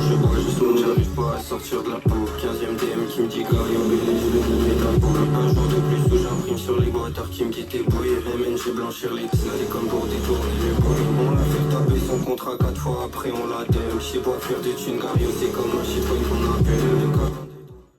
je bois, je saute, j'arrive pas à sortir de la peau. 15ème DM qui me dit Gary, au BD, je vais niquer ta peau. Un jour de plus où j'imprime sur les boîtards qui me dit t'es bouillé. MN, je vais blanchir les c'est comme pour détourner les bruits. On l'a fait taper son contrat 4 fois, après on l'a DM. Je sais pas faire des thunes, Gary, c'est comme moi, je sais pas qu'on appelle.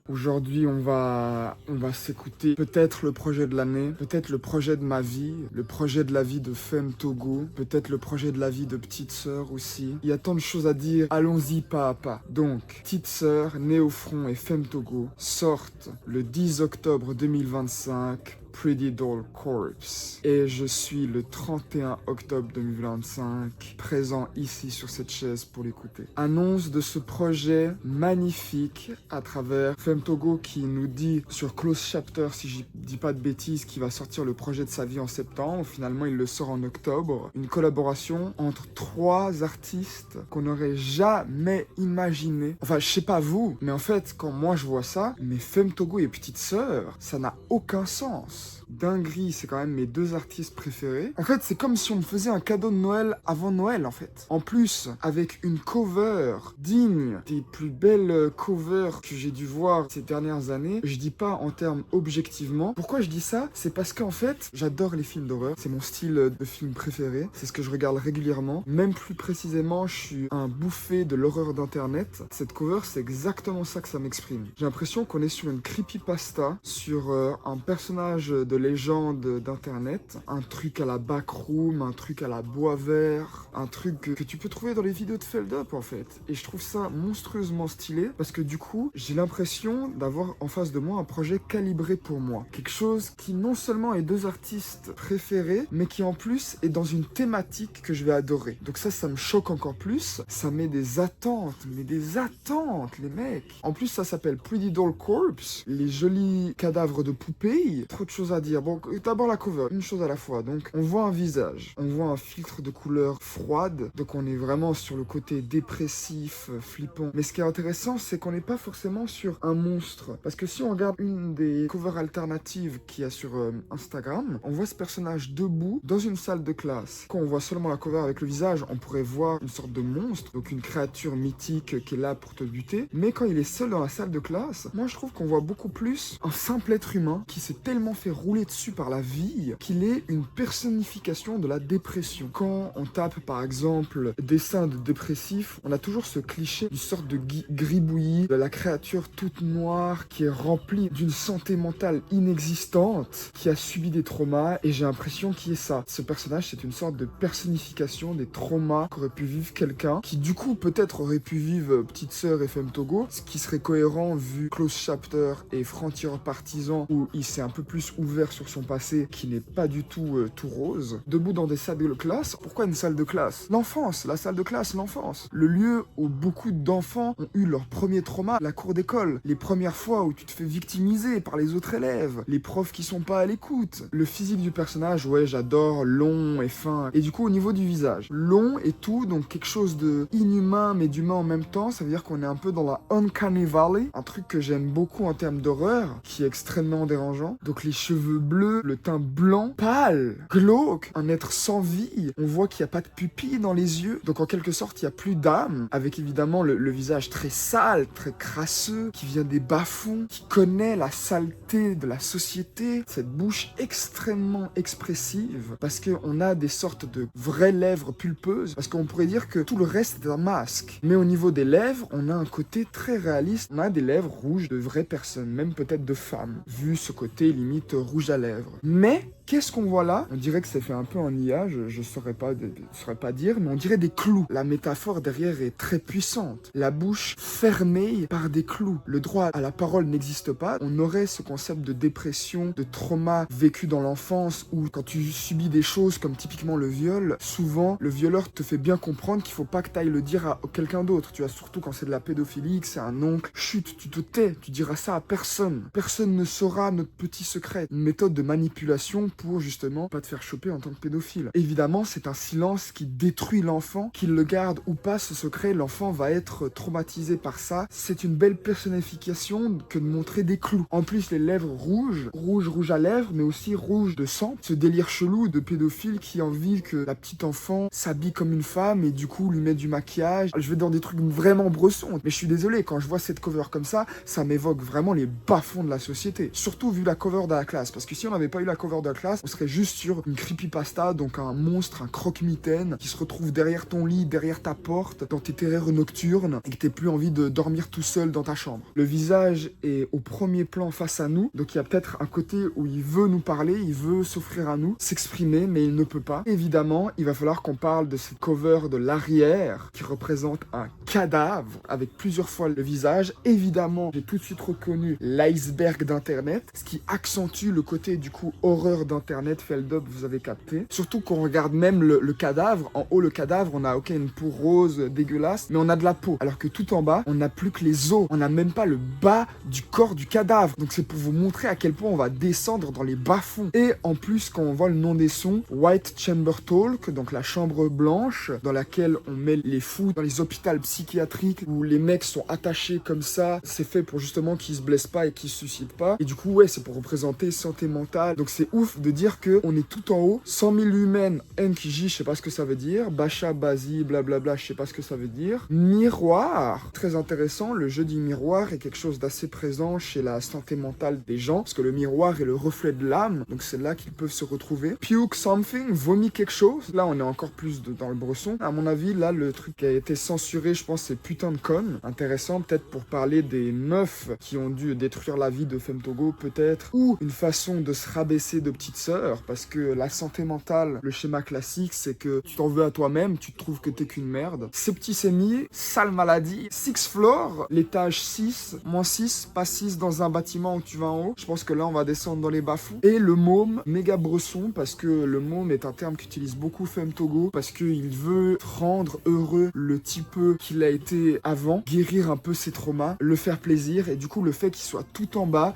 Aujourd'hui, on va s'écouter peut-être le projet de l'année, peut-être le projet de ma vie, le projet de la vie de Femme Togo, peut-être le projet de la vie de Petite Sœur aussi. Il y a tant de choses à dire, allons-y pas à pas. Donc, Petite Sœur, Née au Front et Femme Togo sortent le 10 octobre 2025. Pretty Doll Corpse. Et je suis le 31 octobre 2025 présent ici sur cette chaise pour l'écouter. Annonce de ce projet magnifique à travers Femme Togo qui nous dit sur Close Chapter, si je dis pas de bêtises, qu'il va sortir le projet de sa vie en septembre. Finalement, il le sort en octobre. Une collaboration entre 3 artistes qu'on n'aurait jamais imaginé. Enfin, je sais pas vous, mais en fait, quand moi je vois ça, mais Femme Togo et Petite Sœur, ça n'a aucun sens. Dinguerie, c'est quand même mes 2 artistes préférés. En fait, c'est comme si on me faisait un cadeau de Noël avant Noël, en fait. En plus, avec une cover digne des plus belles covers que j'ai dû voir ces dernières années. Je dis pas en termes objectivement. Pourquoi je dis ça? C'est parce qu'en fait, j'adore les films d'horreur. C'est mon style de film préféré. C'est ce que je regarde régulièrement. Même plus précisément, je suis un bouffé de l'horreur d'internet. Cette cover, c'est exactement ça que ça m'exprime. J'ai l'impression qu'on est sur une creepypasta, sur un personnage de légende d'internet, un truc à la Backroom, un truc à la Boisvert, un truc que tu peux trouver dans les vidéos de Feldup en fait. Et je trouve ça monstrueusement stylé parce que du coup, j'ai l'impression d'avoir en face de moi un projet calibré pour moi. Quelque chose qui non seulement est 2 artistes préférés, mais qui en plus est dans une thématique que je vais adorer. Donc ça me choque encore plus. Ça met des attentes, mais des attentes, les mecs. En plus, ça s'appelle Pretty Doll Corpse, les jolis cadavres de poupées. Trop de choses à dire. Bon, d'abord la cover, une chose à la fois. Donc, on voit un visage, on voit un filtre de couleur froide. Donc, on est vraiment sur le côté dépressif, flippant. Mais ce qui est intéressant, c'est qu'on n'est pas forcément sur un monstre. Parce que si on regarde une des covers alternatives qu'il y a sur Instagram, on voit ce personnage debout dans une salle de classe. Quand on voit seulement la cover avec le visage, on pourrait voir une sorte de monstre, donc une créature mythique qui est là pour te buter. Mais quand il est seul dans la salle de classe, moi je trouve qu'on voit beaucoup plus un simple être humain qui s'est tellement fait rouler dessus par la vie qu'il est une personnification de la dépression. Quand on tape par exemple dessin de dépressif, on a toujours ce cliché d'une sorte de gribouillis de la créature toute noire qui est remplie d'une santé mentale inexistante, qui a subi des traumas, et j'ai l'impression qu'il est ça. Ce personnage, c'est une sorte de personnification des traumas qu'aurait pu vivre quelqu'un qui du coup peut-être aurait pu vivre Petite Sœur et Femme Togo, ce qui serait cohérent vu Close Chapter et Frontier Partisan où il s'est un peu plus ouvert sur son passé qui n'est pas du tout tout rose. Debout dans des salles de classe. Pourquoi une salle de classe? L'enfance, la salle de classe, l'enfance. Le lieu où beaucoup d'enfants ont eu leur premier trauma, la cour d'école. Les premières fois où tu te fais victimiser par les autres élèves. Les profs qui sont pas à l'écoute. Le physique du personnage, ouais, j'adore, long et fin. Et du coup, au niveau du visage, long et tout, donc quelque chose de inhumain mais d'humain en même temps. Ça veut dire qu'on est un peu dans la Uncanny Valley, un truc que j'aime beaucoup en termes d'horreur, qui est extrêmement dérangeant. Donc les cheveux bleus, le teint blanc, pâle, glauque, un être sans vie. On voit qu'il n'y a pas de pupille dans les yeux. Donc en quelque sorte, il n'y a plus d'âme. Avec évidemment le visage très sale, très crasseux, qui vient des bas-fonds, qui connaît la saleté de la société. Cette bouche extrêmement expressive, parce qu'on a des sortes de vraies lèvres pulpeuses. Parce qu'on pourrait dire que tout le reste est un masque. Mais au niveau des lèvres, on a un côté très réaliste. On a des lèvres rouges de vraies personnes, même peut-être de femmes, vu ce côté limite rouge à lèvres. Mais qu'est-ce qu'on voit là? On dirait que c'est fait un peu en IA, je saurais pas dire, mais on dirait des clous. La métaphore derrière est très puissante. La bouche fermée par des clous. Le droit à la parole n'existe pas. On aurait ce concept de dépression, de trauma vécu dans l'enfance, où quand tu subis des choses comme typiquement le viol, souvent le violeur te fait bien comprendre qu'il faut pas que tu ailles le dire à quelqu'un d'autre. Tu vois, surtout quand c'est de la pédophilie, que c'est un oncle. Chut, tu te tais, tu diras ça à personne. Personne ne saura notre petit secret. Mais méthode de manipulation pour justement pas te faire choper en tant que pédophile. Évidemment, c'est un silence qui détruit l'enfant, qu'il le garde ou pas ce secret, l'enfant va être traumatisé par ça. C'est une belle personnification que de montrer des clous. En plus, les lèvres rouges à lèvres, mais aussi rouges de sang. Ce délire chelou de pédophile qui a envie que la petite enfant s'habille comme une femme et du coup lui met du maquillage. Je vais dans des trucs vraiment bressons, mais je suis désolé, quand je vois cette cover comme ça m'évoque vraiment les bas-fonds de la société. Surtout vu la cover de la classe, parce que si on n'avait pas eu la cover de la classe, on serait juste sur une creepypasta, donc un monstre, un croque-mitaine qui se retrouve derrière ton lit, derrière ta porte, dans tes terreurs nocturnes, et que t'aies plus envie de dormir tout seul dans ta chambre. Le visage est au premier plan face à nous, donc il y a peut-être un côté où il veut nous parler, il veut s'offrir à nous, s'exprimer, mais il ne peut pas. Évidemment, il va falloir qu'on parle de cette cover de l'arrière, qui représente un cadavre, avec plusieurs fois le visage. Évidemment, j'ai tout de suite reconnu l'iceberg d'internet, ce qui accentue le côté du coup horreur d'internet, Feldup, vous avez capté. Surtout qu'on regarde même le cadavre, en haut le cadavre, on a ok une peau rose dégueulasse, mais on a de la peau, alors que tout en bas, on n'a plus que les os, on n'a même pas le bas du corps du cadavre. Donc c'est pour vous montrer à quel point on va descendre dans les bas-fonds. Et en plus, quand on voit le nom des sons, White Chamber Talk, donc la chambre blanche, dans laquelle on met les fous dans les hôpitaux psychiatriques, où les mecs sont attachés comme ça, c'est fait pour justement qu'ils se blessent pas et qu'ils se suicident pas. Et du coup, ouais, c'est pour représenter santé mentale. Donc c'est ouf de dire que on est tout en haut, 100 000 humaines, NKJ, je sais pas ce que ça veut dire, Bacha, Bazi, blablabla, je sais pas ce que ça veut dire. Miroir, très intéressant, le jeu du miroir est quelque chose d'assez présent chez la santé mentale des gens, parce que le miroir est le reflet de l'âme, donc c'est là qu'ils peuvent se retrouver. Puke something, vomit quelque chose, là on est encore plus dans le bresson. À mon avis, là le truc qui a été censuré, je pense, c'est putain de conne. Intéressant, peut-être pour parler des meufs qui ont dû détruire la vie de Femtogo, peut-être, ou une façon de se rabaisser de petite sœur, parce que la santé mentale, le schéma classique, c'est que tu t'en veux à toi-même, tu te trouves que t'es qu'une merde. Septicémie, sale maladie, six floor, l'étage 6, moins 6, pas 6 dans un bâtiment où tu vas en haut. Je pense que là, on va descendre dans les bas-fonds. Et le môme, méga bresson, parce que le môme est un terme qu'utilise beaucoup Femtogo, parce qu'il veut rendre heureux le petit peu qu'il a été avant, guérir un peu ses traumas, le faire plaisir, et du coup, le fait qu'il soit tout en bas,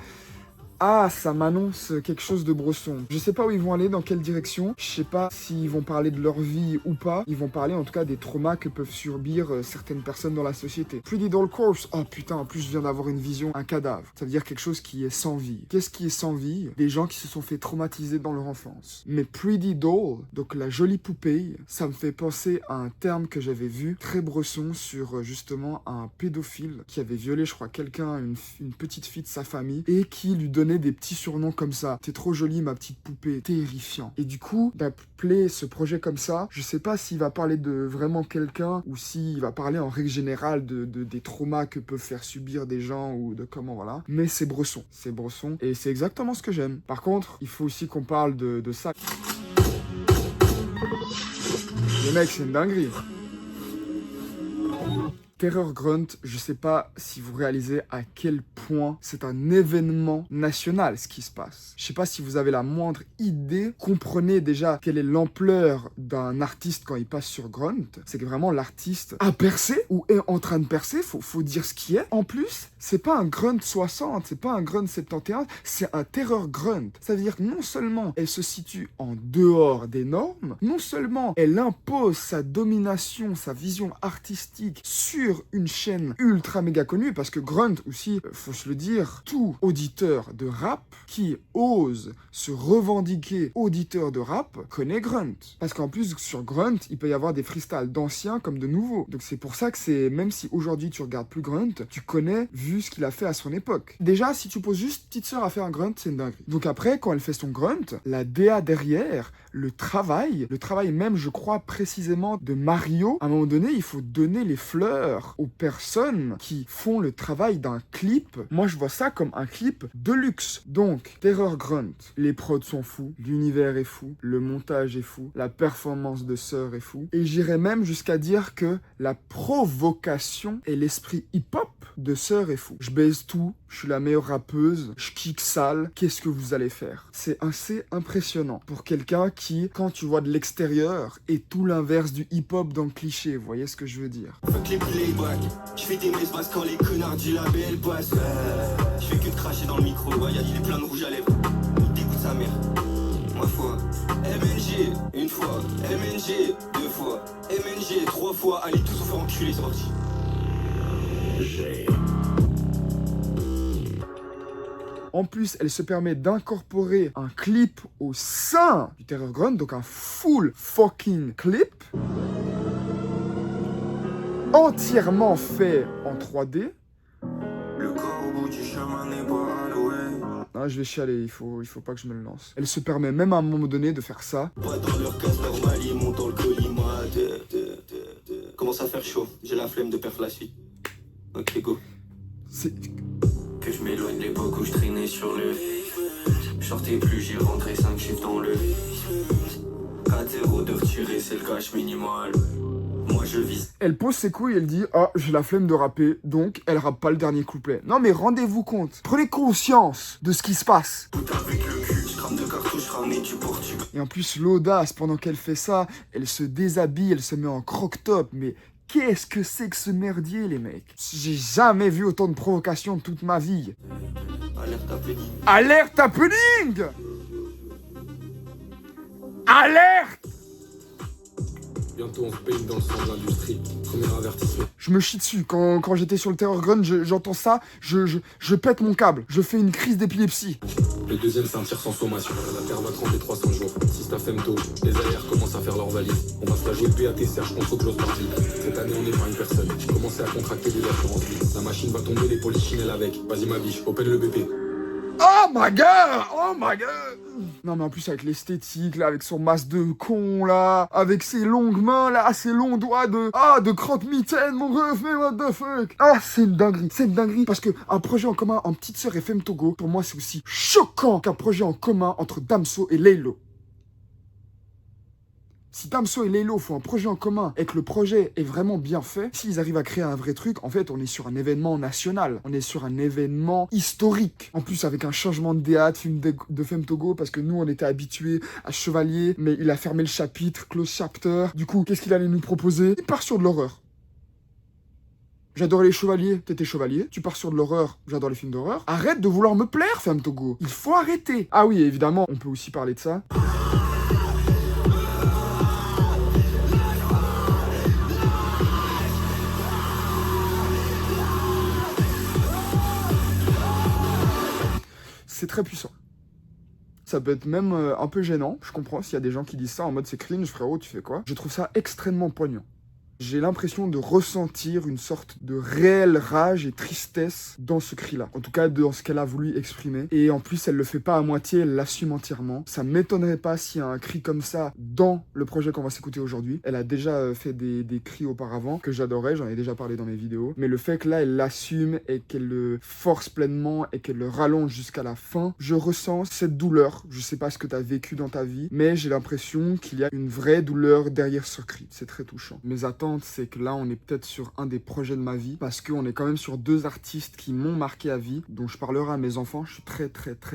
ah, ça m'annonce quelque chose de bresson. Je sais pas où ils vont aller, dans quelle direction. Je sais pas s'ils vont parler de leur vie ou pas. Ils vont parler en tout cas des traumas que peuvent subir certaines personnes dans la société. Pretty Doll Corpse. Oh putain, en plus je viens d'avoir une vision, un cadavre. Ça veut dire quelque chose qui est sans vie. Qu'est-ce qui est sans vie? Des gens qui se sont fait traumatiser dans leur enfance. Mais Pretty Doll, donc la jolie poupée, ça me fait penser à un terme que j'avais vu, très bresson, sur justement un pédophile qui avait violé, je crois, quelqu'un, une petite fille de sa famille, et qui lui donnait des petits surnoms comme ça. T'es trop jolie ma petite poupée, terrifiant. Et du coup, d'appeler ce projet comme ça, je sais pas s'il va parler de vraiment quelqu'un ou s'il va parler en règle générale des traumas que peuvent faire subir des gens ou de comment, voilà. Mais c'est bresson et c'est exactement ce que j'aime. Par contre, il faut aussi qu'on parle de ça. Les mecs, c'est une dinguerie. Terror Grunt, je sais pas si vous réalisez à quel point c'est un événement national ce qui se passe. Je sais pas si vous avez la moindre idée. Comprenez déjà quelle est l'ampleur d'un artiste quand il passe sur Grunt. C'est que vraiment l'artiste a percé ou est en train de percer, faut dire ce qui est. En plus, c'est pas un Grunt 60, c'est pas un Grunt 71, c'est un Terror Grunt. Ça veut dire que non seulement elle se situe en dehors des normes, non seulement elle impose sa domination, sa vision artistique sur une chaîne ultra méga connue, parce que Grunt aussi, faut se le dire, tout auditeur de rap qui ose se revendiquer auditeur de rap connaît Grunt. Parce qu'en plus, sur Grunt, il peut y avoir des freestyles d'anciens comme de nouveaux. Donc c'est pour ça que c'est, même si aujourd'hui tu regardes plus Grunt, tu connais vu ce qu'il a fait à son époque. Déjà, si tu poses juste petite sœur à faire un Grunt, c'est une dinguerie. Donc après, quand elle fait son Grunt, la DA derrière, le travail même, je crois, précisément de Mario, à un moment donné, il faut donner les fleurs aux personnes qui font le travail d'un clip. Moi, je vois ça comme un clip de luxe. Donc, Terror Grunt, les prods sont fous, l'univers est fou, le montage est fou, la performance de Sœur est fou. Et j'irais même jusqu'à dire que la provocation et l'esprit hip-hop de Sœur est fou. Je baise tout, je suis la meilleure rappeuse, je kick sale, qu'est-ce que vous allez faire? C'est assez impressionnant pour quelqu'un qui, quand tu vois de l'extérieur, est tout l'inverse du hip-hop dans le cliché, vous voyez ce que je veux dire? Fuck les playback, je fais des messes basses quand les connards du label passent. Je fais que de cracher dans le micro, il est plein de rouge à lèvres. Il dégoûte sa ta mère. Ma foi, MNG, une fois, MNG, deux fois, MNG, trois fois, allez tous vous faire enculer, c'est parti. En plus, elle se permet d'incorporer un clip au sein du Terror Grunt, donc un full fucking clip, entièrement fait en 3D. Le corps au bout du chemin n'est pas alloué. Ah, je vais chialer, il faut pas que je me le lance. Elle se permet même à un moment donné de faire ça. Pas dans leur casse normal, ils montent dans le collimateur. Commence à faire chaud, j'ai la flemme de perdre la suite. Ok, go. C'est... Que je m'éloigne de l'époque où je traînais sur le. Je sortais plus, j'ai rentré 5 chiffres dans le. 4-0 de retirer, c'est le cash minimal. Moi je vise. Elle pose ses couilles, elle dit « Ah, j'ai la flemme de rapper, donc elle rappe pas le dernier couplet. » Non mais rendez-vous compte, prenez conscience de ce qui se passe. Tout avec le cul, je crame de cartouches, ramené du Portugal. Et en plus, l'audace, pendant qu'elle fait ça, elle se déshabille, elle se met en croc-top, mais... Qu'est-ce que c'est que ce merdier, les mecs? J'ai jamais vu autant de provocations de toute ma vie. Alerte happening. Alerte happening! Alerte! Bientôt on se baigne dans le sang de l'industrie. Premier avertissement. Je me chie dessus. Quand j'étais sur le Terror Grunt, j'entends ça, je pète mon câble. Je fais une crise d'épilepsie. Le deuxième, c'est un tir sans sommation. La terre va trembler 300 jours. Si t'as femto, les AR commencent à faire leur valise. On va se la jouer PAT, Serge contre Klaus Martin. Cette année, on n'est pas une personne. J'ai commencé à contracter des assurances vie. La machine va tomber, les polichinelles avec. Vas-y ma biche, open le BP. Oh my god! Oh my god! Non mais en plus avec l'esthétique là, avec son masque de con là, avec ses longues mains là, ses longs doigts de crotte-mitaine mon ref, mais what the fuck? Ah c'est une dinguerie parce que un projet en commun en petite sœur FM Togo, pour moi c'est aussi choquant qu'un projet en commun entre Damso et Laylo. Si Damso et Laylo font un projet en commun et que le projet est vraiment bien fait, s'ils arrivent à créer un vrai truc, en fait, on est sur un événement national. On est sur un événement historique. En plus, avec un changement de DA, de film de Femme Togo, parce que nous, on était habitués à Chevalier, mais il a fermé le chapitre, close chapter. Du coup, qu'est-ce qu'il allait nous proposer? Il part sur de l'horreur. J'adorais les chevaliers, t'étais chevalier, tu pars sur de l'horreur, j'adore les films d'horreur. Arrête de vouloir me plaire, Femme Togo. Il faut arrêter. Ah oui, évidemment, on peut aussi parler de ça. C'est très puissant. Ça peut être même un peu gênant, je comprends s'il y a des gens qui disent ça en mode c'est cringe, frérot, tu fais quoi? Je trouve ça extrêmement poignant. J'ai l'impression de ressentir une sorte de réelle rage et tristesse dans ce cri-là. En tout cas, dans ce qu'elle a voulu exprimer. Et en plus, elle le fait pas à moitié, elle l'assume entièrement. Ça m'étonnerait pas s'il y a un cri comme ça dans le projet qu'on va s'écouter aujourd'hui. Elle a déjà fait des cris auparavant que j'adorais, j'en ai déjà parlé dans mes vidéos. Mais le fait que là, elle l'assume et qu'elle le force pleinement et qu'elle le rallonge jusqu'à la fin, je ressens cette douleur. Je sais pas ce que tu as vécu dans ta vie, mais j'ai l'impression qu'il y a une vraie douleur derrière ce cri. C'est très touchant. Mes attentes, c'est que là on est peut-être sur un des projets de ma vie parce qu'on est quand même sur deux artistes qui m'ont marqué à vie, dont je parlerai à mes enfants. Je suis très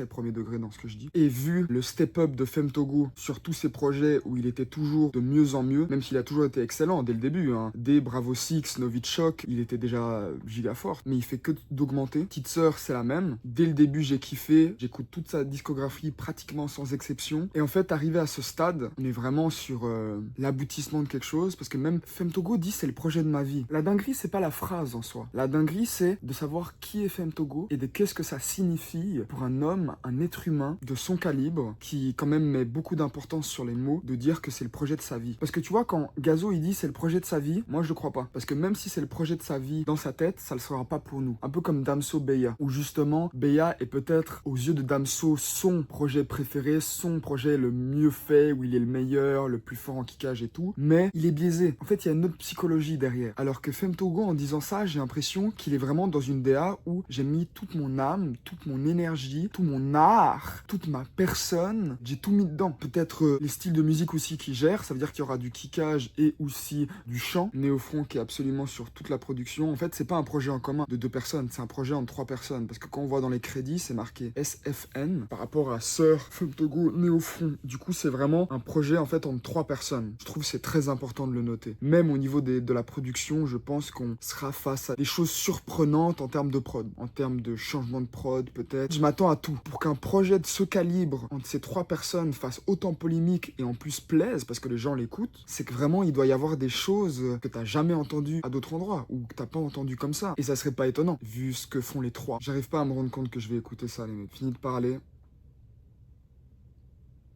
premier degré dans ce que je dis, et vu le step-up de Femme Togo sur tous ces projets où il était toujours de mieux en mieux, même s'il a toujours été excellent dès le début, hein. Dès Bravo Six, Novichok, il était déjà giga fort, mais il fait que d'augmenter. Petite Sœur, c'est la même. Dès le début, j'ai kiffé, j'écoute toute sa discographie pratiquement sans exception, et en fait arrivé à ce stade, on est vraiment sur l'aboutissement de quelque chose, parce que même Femme Togo dit c'est le projet de ma vie. La dinguerie, c'est pas la phrase en soi. La dinguerie, c'est de savoir qui est Femme Togo et de qu'est-ce que ça signifie pour un homme, un être humain de son calibre, qui quand même met beaucoup d'importance sur les mots, de dire que c'est le projet de sa vie. Parce que tu vois, quand Gazo il dit c'est le projet de sa vie, moi je le crois pas. Parce que même si c'est le projet de sa vie dans sa tête, ça le sera pas pour nous. Un peu comme Damso Beya, où justement Beya est peut-être aux yeux de Damso son projet préféré, son projet le mieux fait, où il est le meilleur, le plus fort en kickage et tout, mais il est biaisé. En fait, il y a une autre psychologie derrière. Alors que Femme Togo, en disant ça, j'ai l'impression qu'il est vraiment dans une DA où j'ai mis toute mon âme, toute mon énergie, tout mon art, toute ma personne, j'ai tout mis dedans. Peut-être les styles de musique aussi qui gèrent, ça veut dire qu'il y aura du kickage et aussi du chant. Néofront qui est absolument sur toute la production. En fait, c'est pas un projet en commun de 2 personnes, c'est un projet en 3 personnes. Parce que quand on voit dans les crédits, c'est marqué SFN par rapport à Sœur, Femme Togo, Néofront. Du coup, c'est vraiment un projet en fait en 3 personnes. Je trouve que c'est très important de le noter. Même au niveau de la production, je pense qu'on sera face à des choses surprenantes en termes de prod, en termes de changement de prod peut-être. Je m'attends à tout. Pour qu'un projet de ce calibre, entre ces 3 personnes, fasse autant polémique et en plus plaise, parce que les gens l'écoutent, c'est que vraiment il doit y avoir des choses que t'as jamais entendues à d'autres endroits, ou que t'as pas entendu comme ça. Et ça serait pas étonnant, vu ce que font les 3. J'arrive pas à me rendre compte que je vais écouter ça, les mecs. Fini de parler.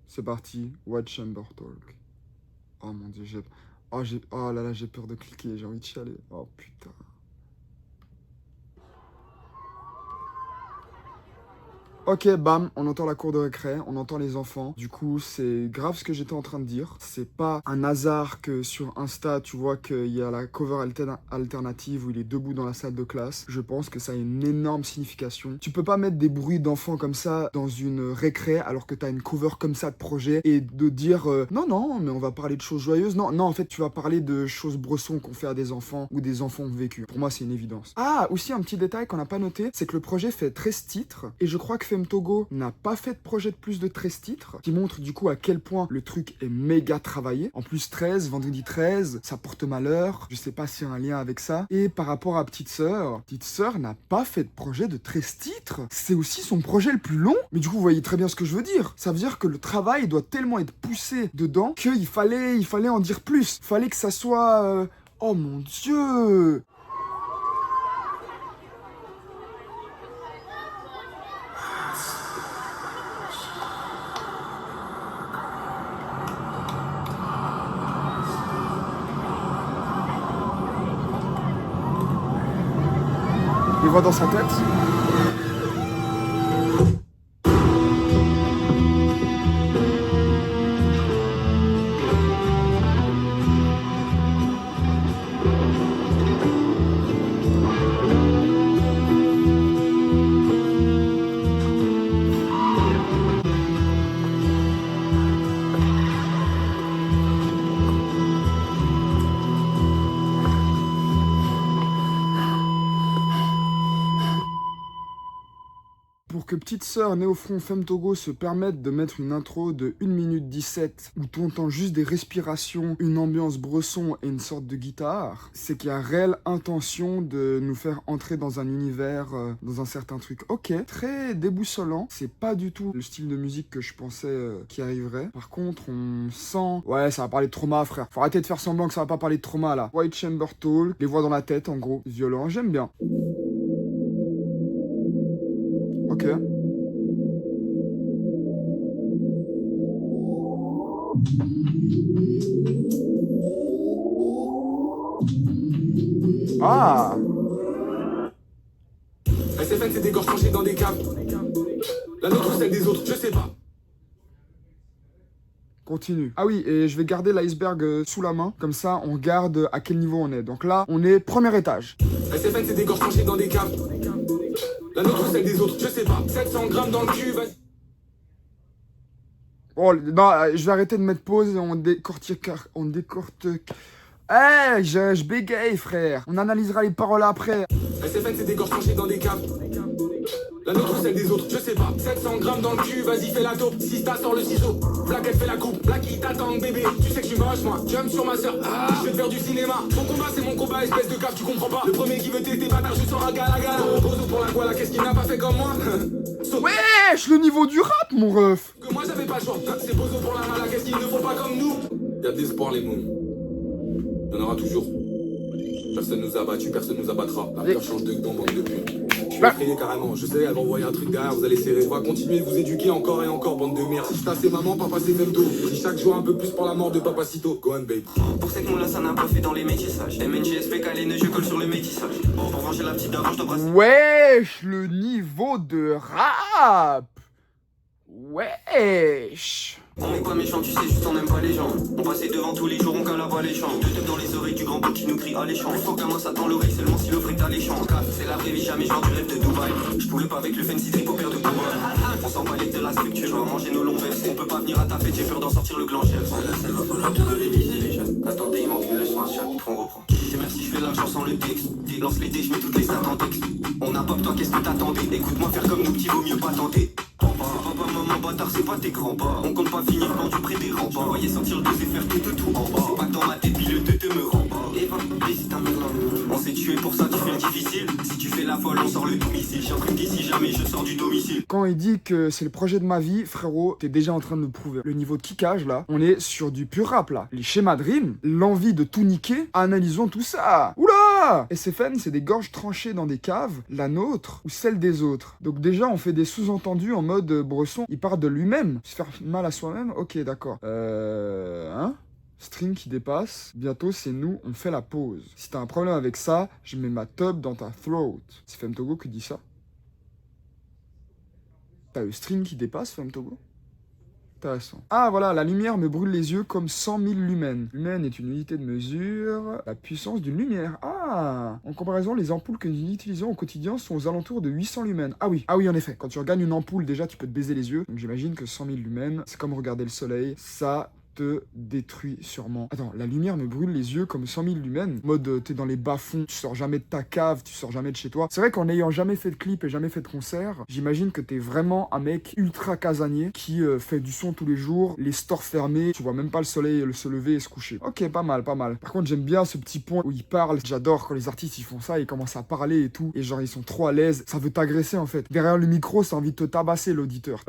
C'est parti, White Chamber Talk. Oh mon dieu, oh là là, j'ai peur de cliquer, j'ai envie de chialer. Oh putain. Ok, bam, on entend la cour de récré, on entend les enfants. Du coup, c'est grave ce que j'étais en train de dire. C'est pas un hasard que sur Insta, tu vois qu'il y a la cover alternative où il est debout dans la salle de classe. Je pense que ça a une énorme signification. Tu peux pas mettre des bruits d'enfants comme ça dans une récré alors que t'as une cover comme ça de projet et de dire non, mais on va parler de choses joyeuses. Non, en fait, tu vas parler de choses bressons qu'on fait à des enfants ou des enfants ont vécu. Pour moi, c'est une évidence. Ah, aussi un petit détail qu'on n'a pas noté, c'est que le projet fait 13 titres et je crois que Togo n'a pas fait de projet de plus de 13 titres, qui montre du coup à quel point le truc est méga travaillé. En plus 13, vendredi 13, ça porte malheur, je sais pas s'il y a un lien avec ça. Et par rapport à Petite Sœur n'a pas fait de projet de 13 titres. C'est aussi son projet le plus long. Mais du coup, vous voyez très bien ce que je veux dire. Ça veut dire que le travail doit tellement être poussé dedans qu'il fallait en dire plus. Fallait que ça soit... Oh mon dieu! Les voix dans sa tête. Pour que Petite Sœur, Néo-Front, Femme Togo se permettent de mettre une intro de 1 minute 17 où tu entends juste des respirations, une ambiance bresson et une sorte de guitare, c'est qu'il y a réelle intention de nous faire entrer dans un univers, dans un certain truc. Ok, très déboussolant, c'est pas du tout le style de musique que je pensais qui arriverait. Par contre, on sent... Ouais, ça va parler de trauma, frère. Faut arrêter de faire semblant que ça va pas parler de trauma, là. White Chamber Talk, les voix dans la tête, en gros. Violent, j'aime bien. Ok. Ah! SFN c'est des gorges tranchées dans des caves. La nôtre ou celle des autres, je sais pas. Continue. Ah oui, et je vais garder l'iceberg sous la main. Comme ça, on regarde à quel niveau on est. Donc là, on est premier étage. SFN c'est des gorges tranchées dans des caves. La nôtre ou celle des autres, je sais pas. 700 grammes dans le cul, vas-y. Oh, non, je vais arrêter de mettre pause et on décortique. Eh, je bégaye, frère. On analysera les paroles après. SFN c'est des gorges tranchées dans des caves. La nôtre ou celle des autres, je sais pas. 700 grammes dans le cul, vas-y fais la taupe. Si t'as sort le ciseau, Black elle fait la coupe. Black il t'attend bébé, tu sais que je suis moche moi. Jump sur ma soeur, je vais te faire du cinéma. Mon combat c'est mon combat, espèce de cave, tu comprends pas. Le premier qui veut t'aider bâtard, je sors à gala. Bozo pour la guala, qu'est-ce qu'il n'a pas fait comme moi? Wesh, le niveau du rap, mon ref. Que moi j'avais pas le choix, c'est Bozo pour la mala, qu'est-ce qu'ils ne font pas comme nous? Y'a de l'espoir les mômes, y'en aura toujours. Personne nous a battus, personne nous abattra. La peur change de bande de pute. Je suis effrayé carrément, je sais, elle va envoyer un truc derrière, vous allez serrer. On va continuer de vous éduquer encore et encore, bande de merde. Si je tasse maman, papa c'est Femto. Si chaque jour un peu plus pour la mort de Papacito. Go on babe. Pour cette moula ça n'a pas fait dans les métissages. MNGSPK les nœuds je colle sur le métissage. Bon pour venger la petite d'avant je te brasse. Wesh, le niveau de rap. Wesh. On est pas méchant, tu sais, juste on aime pas les gens. On passait devant tous les jours, on cala pas les champs. Deux teufs dans les oreilles du grand pote qui nous crie alléchant. Faut qu'un moi ça dans l'oreille, seulement si le fric alléchant. C'est la vraie vie, jamais je vends du rêve de Dubaï. Je poule pas avec le fancy trip au père de Dubaï. On s'en bat les de la structure, je vais manger nos longs vestes. On peut pas venir à ta fête, j'ai peur d'en sortir le clan chef. Ça va falloir te réviser les jeunes. Attendez, il manque une leçon à chapitre, on reprend. Et merci, je fais l'argent sans le texte. Lance les dés, je mets toutes les stats en texte. On a pop, toi qu'est-ce que t'attendais? Écoute-moi faire comme nous petits, vaut mieux pas tenter. Papa, maman, bâtard, c'est pas tes grands-pas. On compte pas finir pendu près des remparts. Voyez sentir le désir faire tout en bas. C'est pas que dans ma tête, puis le te me rend pas. Eva, décide ta mère là. On s'est tué pour ça, tu fais le difficile. Si tu fais la folle, on sort le domicile. J'imprime d'ici jamais, je sors du domicile. Quand il dit que c'est le projet de ma vie, frérot, t'es déjà en train de me prouver. Le niveau de kickage, là, on est sur du pur rap, là. Les schémas de rime, l'envie de tout niquer, analysons tout ça. Oula! SFN, c'est des gorges tranchées dans des caves, la nôtre ou celle des autres. Donc déjà, on fait des sous-entendus en mode Bresson, il part de lui-même. Se faire mal à soi-même? Ok, d'accord. Hein? String qui dépasse. Bientôt, c'est nous, on fait la pause. Si t'as un problème avec ça, je mets ma tub dans ta throat. C'est Femme Togo qui dit ça. T'as le string qui dépasse, Femme Togo? Intéressant. Ah voilà, la lumière me brûle les yeux comme 100 000 lumens. Lumen est une unité de mesure, la puissance d'une lumière. Ah! En comparaison, les ampoules que nous utilisons au quotidien sont aux alentours de 800 lumens. Ah oui, en effet. Quand tu regardes une ampoule, déjà, tu peux te baiser les yeux. Donc j'imagine que 100 000 lumens, c'est comme regarder le soleil. Ça te détruit sûrement. Attends, la lumière me brûle les yeux comme 100 000 lumens. Mode, t'es dans les bas-fonds, tu sors jamais de ta cave, tu sors jamais de chez toi. C'est vrai qu'en n'ayant jamais fait de clip et jamais fait de concert, j'imagine que t'es vraiment un mec ultra casanier qui fait du son tous les jours, les stores fermés, tu vois même pas le soleil se lever et se coucher. Ok, pas mal, pas mal. Par contre, j'aime bien ce petit point où ils parlent. J'adore quand les artistes ils font ça, ils commencent à parler et tout, et genre ils sont trop à l'aise. Ça veut t'agresser en fait. Derrière le micro, ça a envie de te tabasser l'auditeur.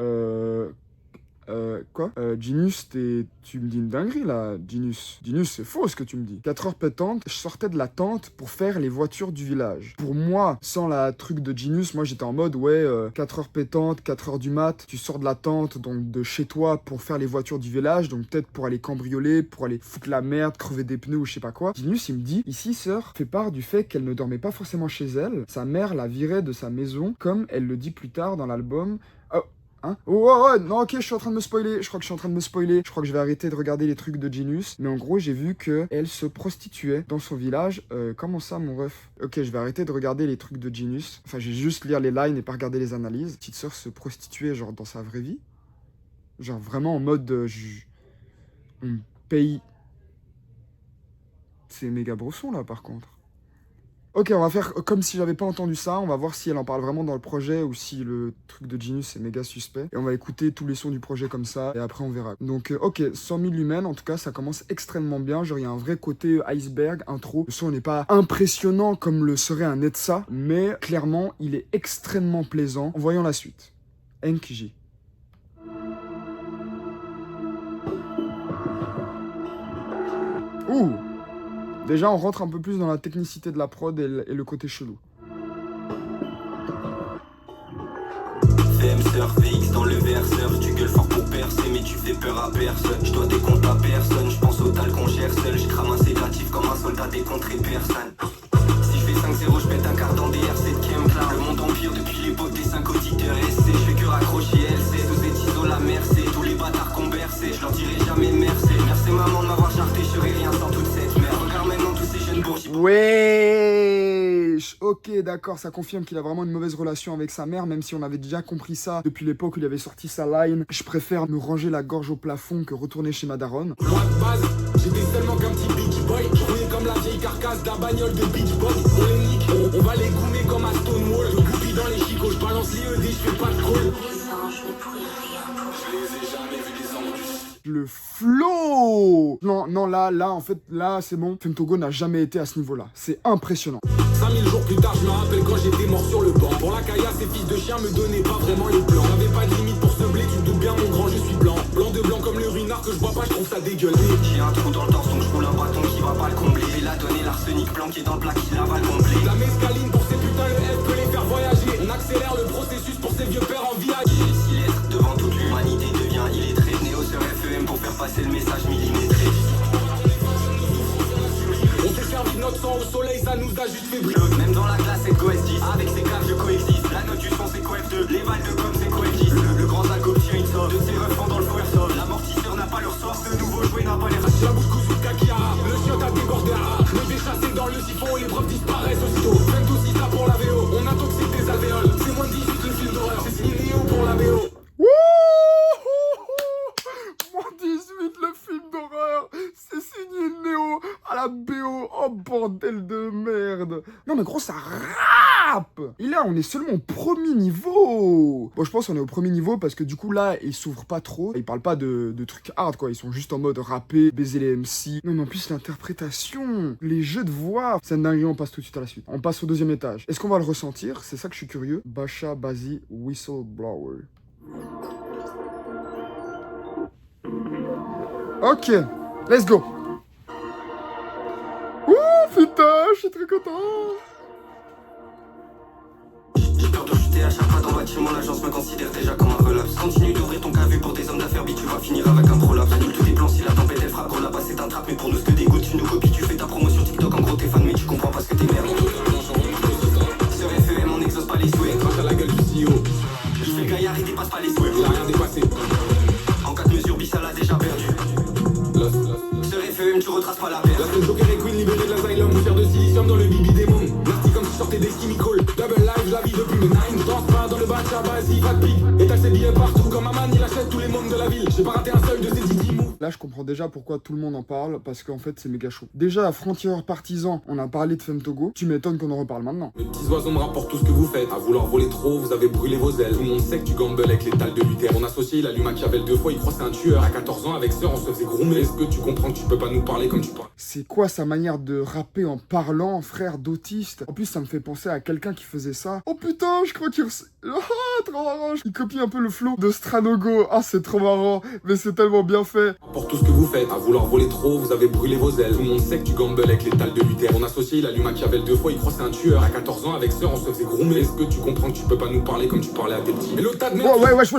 Quoi Genius, tu me dis une dinguerie là, Genius. Genius, c'est faux ce que tu me dis. 4 heures pétantes, je sortais de la tente pour faire les voitures du village. Pour moi, sans la truc de Genius, moi j'étais en mode, ouais, 4 heures pétantes, 4 heures du mat, tu sors de la tente, donc de chez toi pour faire les voitures du village, donc peut-être pour aller cambrioler, pour aller foutre la merde, crever des pneus ou je sais pas quoi. Genius, il me dit, ici, sœur, fait part du fait qu'elle ne dormait pas forcément chez elle. Sa mère la virait de sa maison, comme elle le dit plus tard dans l'album. Hein? Oh, non, ok, je suis en train de me spoiler. Je crois que je suis en train de me spoiler. Je crois que je vais arrêter de regarder les trucs de Genius. Mais en gros, j'ai vu qu'elle se prostituait dans son village. Comment ça, mon ref? Ok, je vais arrêter de regarder les trucs de Genius. Enfin, je vais juste lire les lines et pas regarder les analyses. Petite sœur se prostituait, genre, dans sa vraie vie. Genre, vraiment en mode... on me paye... C'est méga brosson, là, par contre. Ok, on va faire comme si j'avais pas entendu ça. On va voir si elle en parle vraiment dans le projet ou si le truc de Genius est méga suspect. Et on va écouter tous les sons du projet comme ça. Et après, on verra. Donc, ok, 100 000 lumens. En tout cas, ça commence extrêmement bien. Genre, il y a un vrai côté iceberg, intro. Le son n'est pas impressionnant comme le serait un Netsa. Mais clairement, il est extrêmement plaisant. Voyons la suite. NKJ. Ouh! Déjà, on rentre un peu plus dans la technicité de la prod et le côté chelou. FM surf, VX dans le verseur, tu gueules fort pour percer, mais tu fais peur à personne. Je dois des comptes à personne, je pense au tal qu'on gère seul. Je crame un sédatif comme un soldat décontré personne. Si je fais 5-0, je pète un quart dans DR, c'est de Kemklar. Le monde empire depuis l'époque des 5 auditeurs SC. Je fais que raccrocher LC, sous cet ISO la mercé. Tous les bâtards qu'on bercé, je leur dirai jamais merci. Merci maman de m'avoir jarté, je serais rien sans toute cette merde. Regarde maintenant tous ces jeunes bourgeois. Wesh. Ok, d'accord, ça confirme qu'il a vraiment une mauvaise relation avec sa mère, même si on avait déjà compris ça depuis l'époque où il avait sorti sa line. Je préfère me ranger la gorge au plafond que retourner chez ma daronne. Moi de base, j'étais tellement qu'un petit beach boy. Je roulais comme la vieille carcasse d'un bagnole de beach boy. On les nique, on va les goumer comme à Stonewall. Je goupille dans les chicots, je balance l'IED, je fais pas de call. Le flow. Non, là, en fait, là, c'est bon. Femme Togo n'a jamais été à ce niveau-là. C'est impressionnant. 5000 jours plus tard, je me rappelle quand j'étais mort sur le banc. Pour la caïa, ces fils de chiens me donnaient pas vraiment les plans. J'avais pas de limite pour ce blé, tu te doutes bien, mon grand, je suis blanc. Blanc de blanc comme le ruinard que je vois pas, je trouve ça dégueulasse. J'ai un trou dans le torse, donc je roule un bâton qui va pas le combler. Et la donner l'arsenic planqué dans le plat qui la va le combler. La mescaline pour ces putains, le F peut les faire voyager. On accélère le processus pour ces vieux pères en viager. Il est 6 lettres devant toute l'humanité devient illettré. Néo sur FEM pour faire passer le message millimétré. On s'est servi de notre sang au soleil, ça nous a juste fait briller. Même dans la classe, c'est CoS10. Avec ses caves, je coexiste. La note du son, c'est CoF2. Les balles de com, c'est CoF10. Le grand Zag obtient une sauve. De ses refs dans le foyer sauve. L'amortisseur n'a pas leur sort. Ce nouveau jouet n'a pas les races. La bouche cousue de Kakira, le chien a débordé à me fais chasser dans le siphon, les preuves disparaissent aussitôt. Faites aussi ça pour la VO, on intoxique des alvéoles. C'est moins de 18 le film d'horreur, c'est signé Néo pour la VO. Moins 18, le film d'horreur. C'est signé Néo à la BO. Oh, bordel de merde. Non, mais gros, ça rage. rap. Et là, on est seulement au premier niveau. Bon, je pense qu'on est au premier niveau parce que du coup, là, ils s'ouvrent pas trop. Ils parlent pas de trucs hard, quoi. Ils sont juste en mode rapper, baiser les MC. Non, mais en plus, l'interprétation, les jeux de voix. C'est une dinguerie, on passe tout de suite à la suite. On passe au deuxième étage. Est-ce qu'on va le ressentir? C'est ça que je suis curieux. Basha Bazi Whistleblower. Ok, let's go. Ouh, putain, je suis très content. J'ai peur de chuter à chaque fois dans bâtiment, l'agence me considère déjà comme un relapse. Continue d'ouvrir ton cave pour des hommes d'affaires, tu vas finir avec un prolapse. Adulte des plans, si la tempête elle frappe, là-bas c'est un trap. Mais pour nous ce que des gouttes, tu nous copies, tu fais ta promo sur TikTok. En gros t'es fan mais tu comprends pas ce que t'es merde. Sur FEM on n'exauce pas les souhaits. Crache à la gueule du CEO. Je fais le gaillard, il dépasse pas les souhaits. Il a rien dépassé. En 4 mesures, Bissal a déjà perdu. Sur FEM tu retraces pas la perte. La seule Joker et Queen libéré de l'asylum. Poussière de silicium dans le bibi démon. Nasty comme si sortais des chemicals. Double live, la vie depuis mes 9. Danse pas dans le batch à base, pas de pique. Étale ses billets partout comme Aman, il achète tous les mômes de la ville. J'ai pas raté un seul de ces 10 moves. Là, je comprends déjà pourquoi tout le monde en parle, parce qu'en fait, c'est méga chaud. Déjà, à Frontier Partisan, on a parlé de Femme Togo. Tu m'étonnes qu'on en reparle maintenant. Mes petits oiseaux me rapportent tout ce que vous faites. À vouloir voler trop, vous avez brûlé vos ailes. Tout le monde sait que tu gambles avec l'étal de Luther. Mon associé, il a lu Machiavel 2 fois, il croit que c'est un tueur. À 14 ans, avec sœur, on se faisait groomer. Est-ce que tu comprends que tu peux pas nous parler comme tu parles? C'est quoi sa manière de rapper en parlant, frère d'autiste? En plus, ça me fait penser à quelqu'un qui faisait ça. Oh putain, je crois qu'il... Ah, trop marrant. Il copie un peu le flow de Stranogo. Ah, c'est trop marrant, mais c'est tellement bien fait. Pour tout ce que vous faites, à vouloir voler trop, vous avez brûlé vos ailes. Tout le monde sait que tu gambles avec l'étal de Luther. Mon associé, il a lu Machiavel 2 fois, il croit que c'est un tueur. À 14 ans, avec sœur, on se faisait groomer. Est-ce que tu comprends que tu peux pas nous parler comme tu parlais à tes petits? Mais l'autre tas de merde. Oh, ouais, wesh.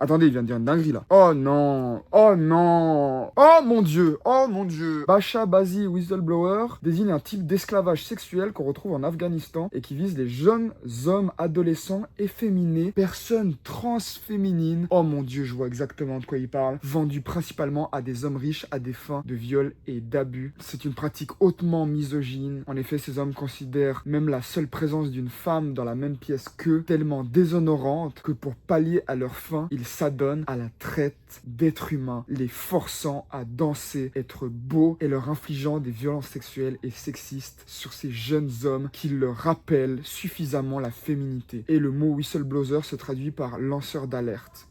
Attendez, il vient de dire une dinguerie là. Oh non. Oh non. Oh mon dieu. Oh mon dieu. Basha Bazi Whistleblower désigne un type d'esclavage sexuel qu'on retrouve en Afghanistan et qui vise les jeunes hommes, adolescents, efféminés, personnes transféminines. Oh mon dieu, je vois exactement de quoi il parle. Vendu principalement à des hommes riches à des fins de viol et d'abus. C'est une pratique hautement misogyne. En effet, ces hommes considèrent même la seule présence d'une femme dans la même pièce qu'eux tellement déshonorante que pour pallier à leur faim, ils s'adonnent à la traite d'êtres humains, les forçant à danser, être beaux et leur infligeant des violences sexuelles et sexistes sur ces jeunes hommes qui leur rappellent suffisamment la féminité. Et le mot whistleblower se traduit par lanceur d'alerte.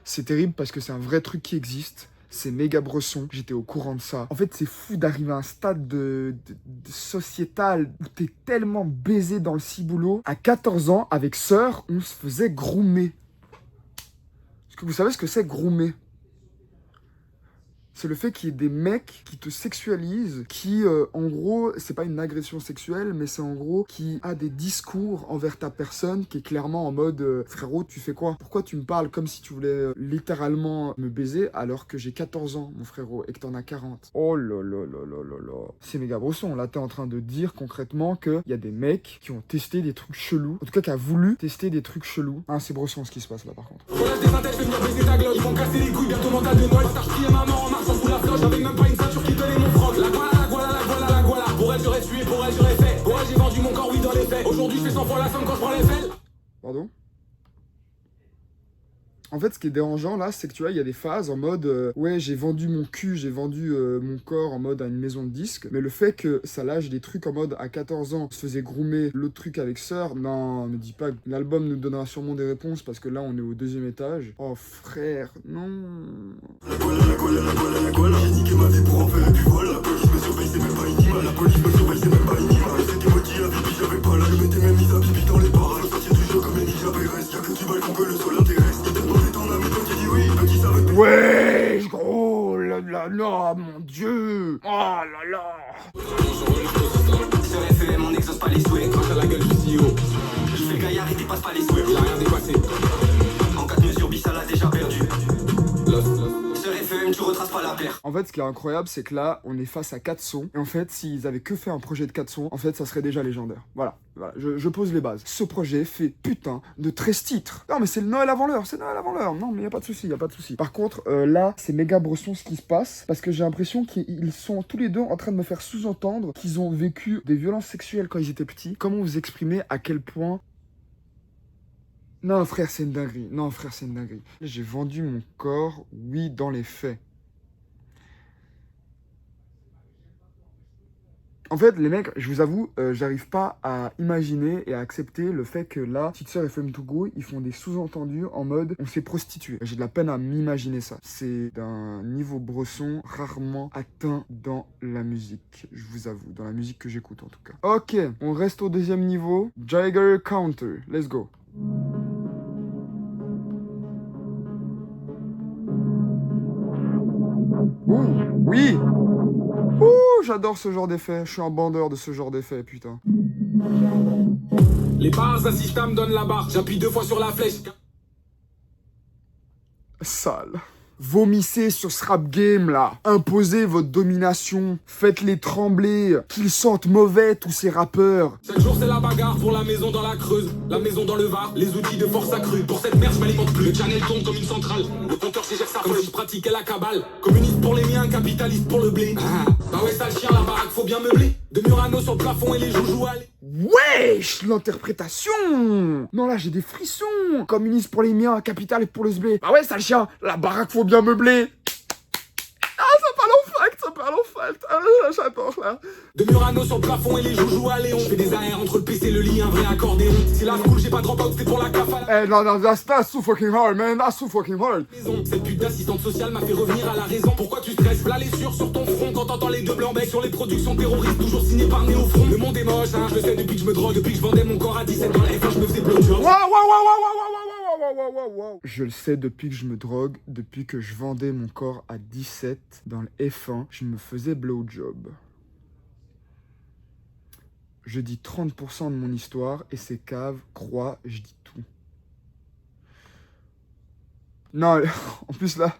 C'est terrible parce que c'est un vrai truc qui existe. C'est méga bresson, j'étais au courant de ça. En fait, c'est fou d'arriver à un stade de sociétal où t'es tellement baisé dans le ciboulot. À 14 ans, avec sœur, on se faisait groomer. Est-ce que vous savez ce que c'est groomer? C'est le fait qu'il y ait des mecs qui te sexualisent, qui, en gros, c'est pas une agression sexuelle, mais c'est en gros qui a des discours envers ta personne, qui est clairement en mode frérot, tu fais quoi? Pourquoi tu me parles comme si tu voulais littéralement me baiser alors que j'ai 14 ans, mon frérot, et que t'en as 40? Oh là là là là là là. C'est méga bresson. Là, t'es en train de dire concrètement qu'il y a des mecs qui ont testé des trucs chelous, en tout cas qui a voulu tester des trucs chelous. Ah, c'est bresson ce qui se passe là par contre. Relâche des synthèses, fais venir baiser ta gloire. Ils vont casser les couilles, bientôt mental de Noël. Partage crier maman en marchant sous la floche. J'avais même pas une ceinture qui tenait mon froc. La voilà. Pour elle j'aurais tué, pour elle j'aurais fait. Pour elle j'ai vendu mon corps, oui dans les faits. Aujourd'hui je fais 100 fois la somme quand je prends les fêtes. Pardon? En fait, ce qui est dérangeant là, c'est que tu vois, il y a des phases en mode ouais, j'ai vendu mon cul, j'ai vendu mon corps en mode à une maison de disques. Mais le fait que ça lâche des trucs en mode à 14 ans, se faisait groomer l'autre truc avec sœur, non, me dis pas que l'album nous donnera sûrement des réponses parce que là, on est au 2e étage. Oh frère, non. La gueule, j'ai niqué ma vie pour en faire et puis voilà. La police me surveille, c'est même pas une image. La police me surveille, c'est même pas une image. C'était moi qui avais puis j'avais pas là. Je mettais même mis à pipi dans les barrages. Au sortir du jeu comme les ninjas Pérez. Y'a que du balcon que le sol intéresse. T'as demandé ton ami, toi qui dis oui. Petit ça veut. Ouais, gros, là là là, mon dieu. Oh là là. Sur FEM on n'exauce pas les souhaits. Crache à la gueule du CEO. Je fais le gaillard, il dépasse pas les souhaits. Il a rien dépassé. En 4 mesures, Bissal a déjà perdu. Sur FEM tu retraces pas la perte. En fait, ce qui est incroyable, c'est que là, on est face à 4 sons. Et en fait, s'ils avaient que fait un projet de 4 sons, en fait, ça serait déjà légendaire. Voilà, je pose les bases. Ce projet fait putain de 13 titres. Non, mais c'est le Noël avant l'heure, Non, mais y a pas de souci. Par contre, là, c'est méga bresson ce qui se passe. Parce que j'ai l'impression qu'ils sont tous les deux en train de me faire sous-entendre qu'ils ont vécu des violences sexuelles quand ils étaient petits. Comment vous exprimer à quel point... Non, frère, c'est une dinguerie. J'ai vendu mon corps, oui, dans les faits. En fait, les mecs, je vous avoue, j'arrive pas à imaginer et à accepter le fait que là, Petite Sœur et Femme Togo, ils font des sous-entendus en mode on s'est prostitué. J'ai de la peine à m'imaginer ça. C'est d'un niveau Bresson rarement atteint dans la musique, je vous avoue, dans la musique que j'écoute en tout cas. Ok, on reste au deuxième niveau. Jagger Counter, let's go. Ouh, oui. Ouh, j'adore ce genre d'effet. Je suis un bandeur de ce genre d'effet, putain. Les bases assistant me donnent la barre. J'appuie 2 fois sur la flèche. Sale. Vomissez sur ce rap game là. Imposez votre domination. Faites-les trembler. Qu'ils sentent mauvais tous ces rappeurs. Chaque jour c'est la bagarre pour la maison dans la Creuse. La maison dans le Var, les outils de force accrue. Pour cette merde je m'alimente plus. Le channel tombe comme une centrale. Le compteur gère sa comme si je pratiquais la cabale. Communiste pour les miens, capitaliste pour le blé. Bah ouais sale chien, la baraque faut bien meubler. De Murano sur le plafond et les joujoux allez. Wesh, l'interprétation. Non là j'ai des frissons. Communiste pour les miens, capital pour le blé. Ah ouais sale chien, la baraque faut bien meubler. Ah ça parle en fact, ça parle en fact. Ah j'adore là. De Murano sur le plafond et les joujoux à Léon. Je fais des AR entre le PC et le lit, un vrai accordéon. Si la cool j'ai pas drop out, c'est pour la cafale. Eh non, that's too fucking hard man, that's too fucking hard. Cette pute d'assistante sociale m'a fait revenir à la raison. Pourquoi tu stresses? Là les sûrs sur ton front quand t'entends les 2 blancs becs sur les productions terroristes toujours signées par Néofront. Le monde est moche, hein, je le sais depuis que je me drogue, depuis que je vendais mon corps à 17 dans la F1, je me faisais blowjob. Wow. Je le sais depuis que je me drogue, depuis que je vendais mon corps à 17 dans le F1, je me faisais blowjob. Je dis 30% de mon histoire et ces caves croient, je dis tout. Non, en plus là...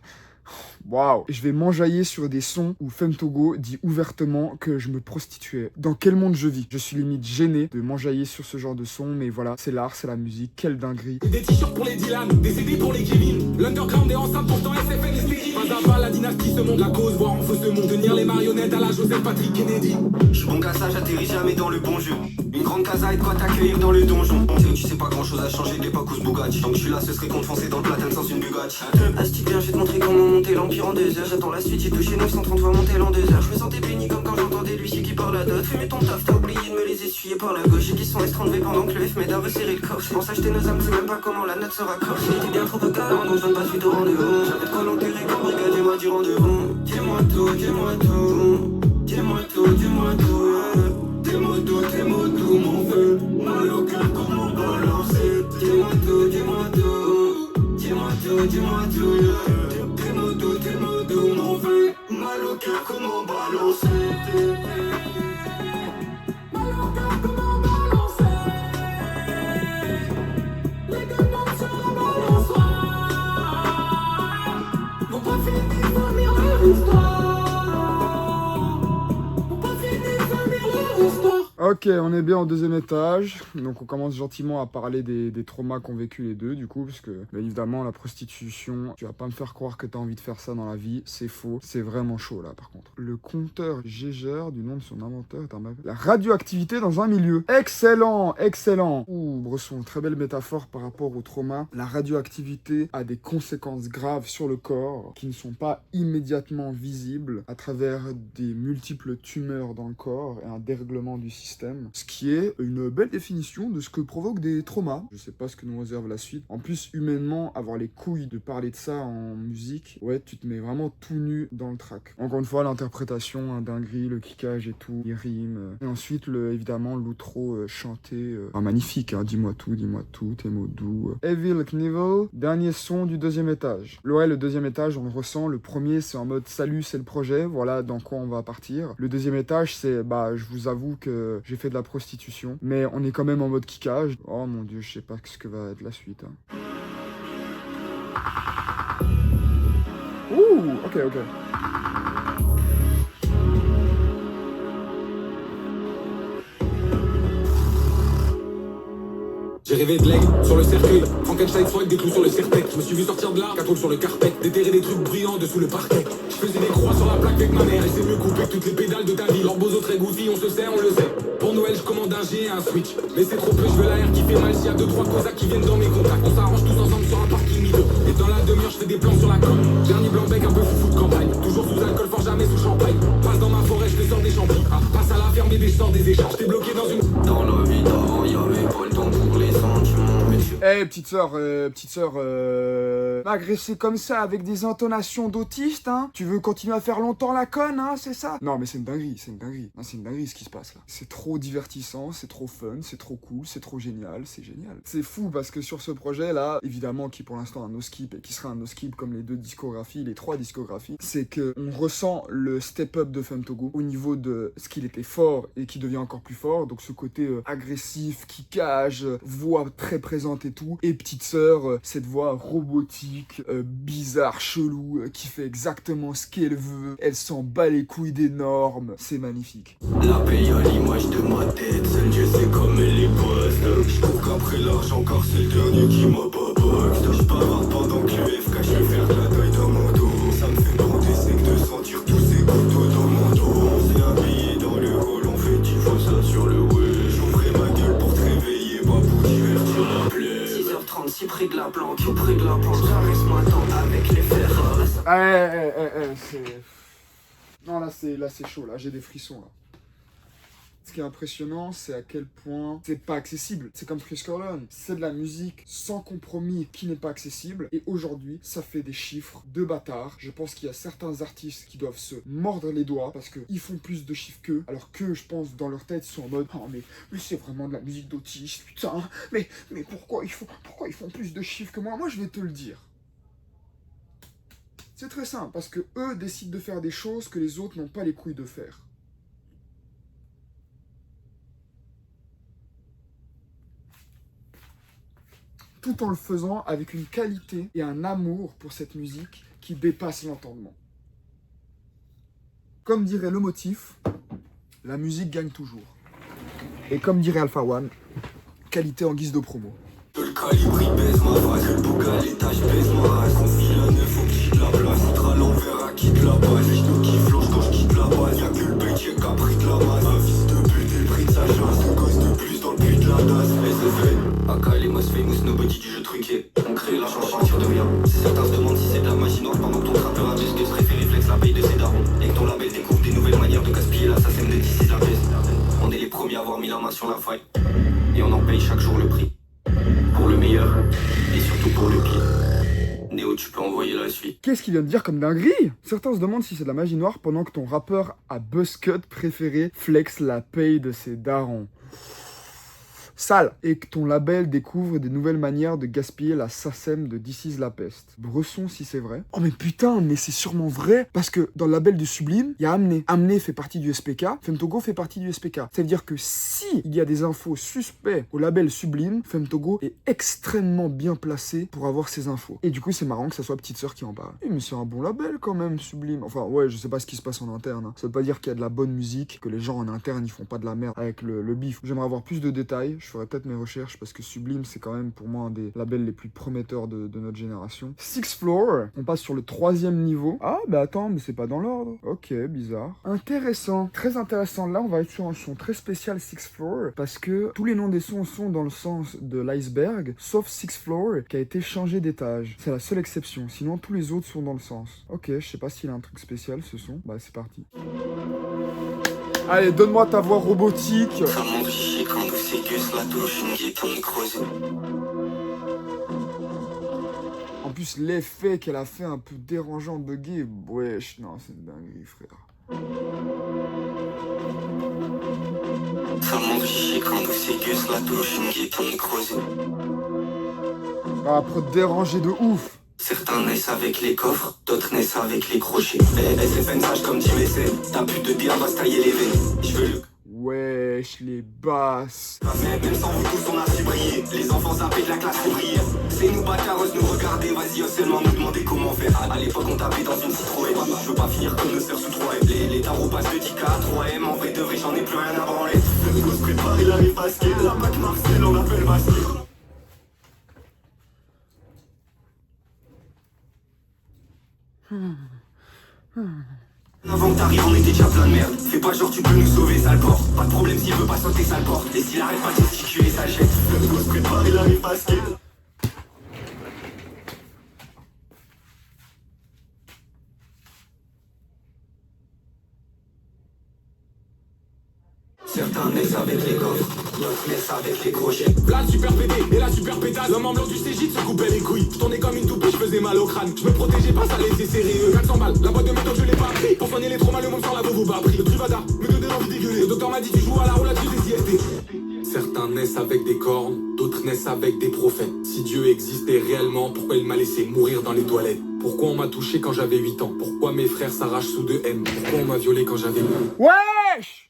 Waouh. Je vais m'enjailler sur des sons où Femme Togo dit ouvertement que je me prostituais. Dans quel monde je vis? Je suis limite gêné de m'enjailler sur ce genre de son, mais voilà, c'est l'art, c'est la musique, quelle dinguerie. Des t-shirts pour les Dylan, des CD pour les Kevin. L'underground est enceinte, pourtant SFN est stérile. Pas à pas, la dynastie se monte, la cause, voir en feu ce monde. Tenir les marionnettes à la Joseph Patrick Kennedy. Je suis bon cassage, j'atterris jamais dans le bon jeu. Une grande casa et de quoi t'accueillir dans le donjon. Tu sais pas grand chose à changer de l'époque où ce Bugatti. Donc je suis là, ce serait qu'on te foncer dans le platane sans une Bugatti. Asti bien, je vais te montrer comment monter l'empire en 2 heures. J'attends la suite, j'ai touché 930 fois monter l'an 2 heures. Je me sentais béni comme quand j'entendais l'huissier qui parle à d'autres. Fumez ton taf, t'as oublié de me les essuyer par la gauche. Et qui sont S30V pendant que le F m'aide à resserrer le corps. Je pense acheter nos âmes, je sais même pas comment la note sera corps. J'étais bien trop peu galant, donc je donne pas suite au rendez-vous. J'avais de quoi l'enterrer comme brigadier, moi du rendez-vous. Dis-moi tout, dis-moi tout. Dis-moi tout, dis-moi tout. Dis-moi tout, dis-moi tout, mon feu. Mal au cœur, comment balancer. Dis-moi tout, dis-moi tout. Dis-moi tout, dis-moi tout. Dis-moi tout, dis-moi tout, mon feu. Mal au cœur, comment balancer. Mal au cœur, comment balancer. Les gamins sur la balançoire. Vont pas finir vomir leur histoire. Ok, on est bien au 2e étage, donc on commence gentiment à parler des traumas qu'ont vécu les deux du coup, parce que bien évidemment la prostitution, tu vas pas me faire croire que t'as envie de faire ça dans la vie, c'est faux, c'est vraiment chaud là par contre. Le compteur Geiger, du nom de son inventeur, est un mec. La radioactivité dans un milieu. Excellent, excellent. Ouh, Bresson, très belle métaphore par rapport au trauma. La radioactivité a des conséquences graves sur le corps qui ne sont pas immédiatement visibles à travers des multiples tumeurs dans le corps et un dérèglement du système. Ce qui est une belle définition de ce que provoquent des traumas. Je sais pas ce que nous réserve la suite. En plus, humainement, avoir les couilles de parler de ça en musique, ouais, tu te mets vraiment tout nu dans le track. Encore une fois, l'interprétation, un dinguerie, le kickage et tout, les rimes. Et ensuite, évidemment, l'outro chanté. Magnifique, hein, dis-moi tout, tes mots doux. Evil Knievel, dernier son du 2e étage. Ouais, le 2e étage, on le ressent. Le premier, c'est en mode salut, c'est le projet, voilà dans quoi on va partir. Le 2e étage, c'est, je vous avoue que j'ai fait de la prostitution, mais on est quand même en mode kickage. Oh mon dieu, je sais pas ce que va être la suite. Hein. Ouh, ok. J'ai rêvé de l'aigle sur le cercueil, Frankenstein soit avec des clous sur le serre-tête. Je me suis vu sortir de là, 4 roues sur le carpet, déterrer des trucs brillants dessous le parquet. Je faisais des croix sur la plaque avec ma mère, et c'est mieux couper que toutes les pédales de ta vie. Leurs beaux très goofy, on se sait, on le sait. Pour Noël, je commande un G et un Switch. Mais c'est trop peu, je veux la R qui fait mal s'il y a 2-3 causes qui viennent dans mes contacts. On s'arrange tous ensemble sur un parking miteux. Et dans la demi-heure, je fais des plans sur la com. Dernier blanc-bec, un peu foufou de campagne. Toujours sous alcool, fort jamais sous champagne. Passe dans ma forêt, je te sors des champignons. Passe à la ferme et des sors des échanges, t'es bloqué dans une... Dans la vie d'avant, y'avait pas le temps pour les sentiments. Mais tu... Eh, petite sœur, m'agresser comme ça avec des intonations d'autiste, hein? Tu veux continuer à faire longtemps la conne, hein? C'est ça? Non, mais c'est une dinguerie, c'est une dinguerie. Non, c'est une dinguerie ce qui se passe là. C'est trop divertissant, c'est trop fun, c'est trop cool, c'est trop génial, c'est génial. C'est fou parce que sur ce projet là, évidemment, qui pour l'instant un no skip et qui sera un no skip comme les deux discographies, les trois discographies, c'est que on ressent le step up de Femtogo au niveau de ce qu'il était fort et qui devient encore plus fort. Donc ce côté agressif, qui cage, voix très présente et tout. Et petite sœur, cette voix robotique, bizarre, chelou, qui fait exactement ce qu'elle veut. Elle s'en bat les couilles des normes. C'est magnifique. La paye à l'image de ma tête, seul Dieu sait comme elle est poste. J'cours qu'après l'argent car c'est le dernier qui m'a pas box. J'bavarde pendant que le FK, je vais faire de la taille dans mon dos. Ça me fait monter sec de sentir tous ces couteaux dans mon dos. On s'est habillé dans le hall, on fait 10 fois ça sur le web. J'ouvrais ma gueule pour te réveiller, pas pour divertir la plaie. 6h36 près de la planque, près de la planche. Caresse-moi tant avec les fers. C'est... Non, là c'est chaud, là j'ai des frissons là. Ce qui est impressionnant, c'est à quel point c'est pas accessible. C'est comme Chris Corleone. C'est de la musique sans compromis qui n'est pas accessible. Et aujourd'hui, ça fait des chiffres de bâtards. Je pense qu'il y a certains artistes qui doivent se mordre les doigts parce qu'ils font plus de chiffres qu'eux. Alors que, je pense, dans leur tête, ils sont en mode « Oh, mais c'est vraiment de la musique d'autiste, putain. Mais pourquoi ils font plus de chiffres que moi ?» Moi, je vais te le dire. C'est très simple, parce que eux décident de faire des choses que les autres n'ont pas les couilles de faire. Tout en le faisant avec une qualité et un amour pour cette musique qui dépasse l'entendement. Comme dirait le motif, la musique gagne toujours. Et comme dirait Alpha One, qualité en guise de promo. Que le calibre il baise ma face, que le bouc à l'étage baise ma race. Qu'on file à neuf, faut que quitte la place. Foutre à l'envers, à quitte la base. Les genoux qui flanchent quand je quitte la base. Y'a que le paycheck qui a pris de la masse. Un fils de pute et le prix de sa chance. Deux gosses de plus dans le but de la tasse. SFL, AK, les most famous, nobody du jeu truqué. On crée l'argent à partir de rien. Si certains se demandent si c'est de la magie noire pendant que ton trappeur a juste que se réfère flex la paye de ses darons. Et que ton label découvre des nouvelles manières de gaspiller l'assassin de d'ici de la baisse. On est les premiers à avoir mis la main sur la faille. Et on en paye chaque jour le prix. Pour le meilleur, et surtout pour le pire. Néo, tu peux envoyer la suite. Qu'est-ce qu'il vient de dire comme dinguerie? Certains se demandent si c'est de la magie noire pendant que ton rappeur à buzzcut préféré flex la paye de ses darons. Sale. Et que ton label découvre des nouvelles manières de gaspiller la SACEM de This is la peste. Bresson si c'est vrai. Oh mais putain, mais c'est sûrement vrai. Parce que dans le label de Sublime, il y a Amné. Amné fait partie du SPK. Femtogo fait partie du SPK. Ça veut dire que si il y a des infos suspects au label Sublime, Femtogo est extrêmement bien placé pour avoir ces infos. Et du coup, c'est marrant que ça soit Petite Sœur qui en parle. Mais c'est un bon label quand même, Sublime. Enfin, ouais, je sais pas ce qui se passe en interne. Hein. Ça veut pas dire qu'il y a de la bonne musique, que les gens en interne, ils font pas de la merde avec le bif. J'aimerais avoir plus de détails. Je ferai peut-être mes recherches parce que Sublime, c'est quand même pour moi un des labels les plus prometteurs de notre génération. Sixth Floor, on passe sur le 3e niveau. Ah, bah attends, mais c'est pas dans l'ordre. Ok, bizarre. Intéressant, très intéressant. Là, on va être sur un son très spécial Sixth Floor parce que tous les noms des sons sont dans le sens de l'iceberg, sauf Sixth Floor qui a été changé d'étage. C'est la seule exception. Sinon, tous les autres sont dans le sens. Ok, je sais pas s'il a un truc spécial ce son. Bah, c'est parti. Allez, donne-moi ta voix robotique. Ça monte chier quand vous ségus la douche, une guitare creusée. En plus, l'effet qu'elle a fait un peu dérangeant, buggé, wesh, non, c'est une dinguerie, frère. Ça monte chier quand vous ségus la douche, une guitare creusée. Ah, après, dérangé de ouf. Certains naissent avec les coffres, d'autres naissent avec les crochets. SFN sage comme Tim Essay, ta pute de DA va se tailler les veines. Je veux le... Wesh, les basses. Même sans vous tous on a su briller. Les enfants zappés de la classe ouvrière. C'est nous bâtards, nous regarder, vas-y seulement nous demander comment faire. À l'époque on tapait dans une Citroën. Je veux pas finir comme nos sœurs sous 3M. Les tarots passent de 10K à 3M. En vrai de vrai j'en ai plus rien à branler. Le gosse prépare, il arrive à skier. La bac Marcel on l'appelle Bastille. Avant que t'arrives, on était déjà plein de merde. Fais pas genre tu peux nous sauver, sale porc. Pas de problème s'il veut pas sauter, sale porc. Et s'il arrête pas de gesticuler, ça jette. Le gosse prépare, il arrive à skier. Certains naissent avec les coffres, d'autres naissent avec les crochets. Là le super pédé et la super pétasse. L'homme en blanc du CJ se coupait les couilles. Je tournais comme une toupie, je faisais mal au crâne. Je me protégeais pas, ça laissait sérieux. 400 balles, la boîte de méthode je l'ai pas pris. Pour soigner les traumas, le monde sans la bobo pas pris. Le Truvada me donnait envie dégueuler. Le docteur m'a dit tu joues à la roulette des IST. Certains naissent avec des cornes, d'autres naissent avec des prophètes. Si Dieu existait réellement, pourquoi il m'a laissé mourir dans les toilettes? Pourquoi on m'a touché quand j'avais 8 ans? Pourquoi mes frères s'arrachent sous 2 M? Pourquoi on m'a violé quand j'avais 9 ans? Wesh!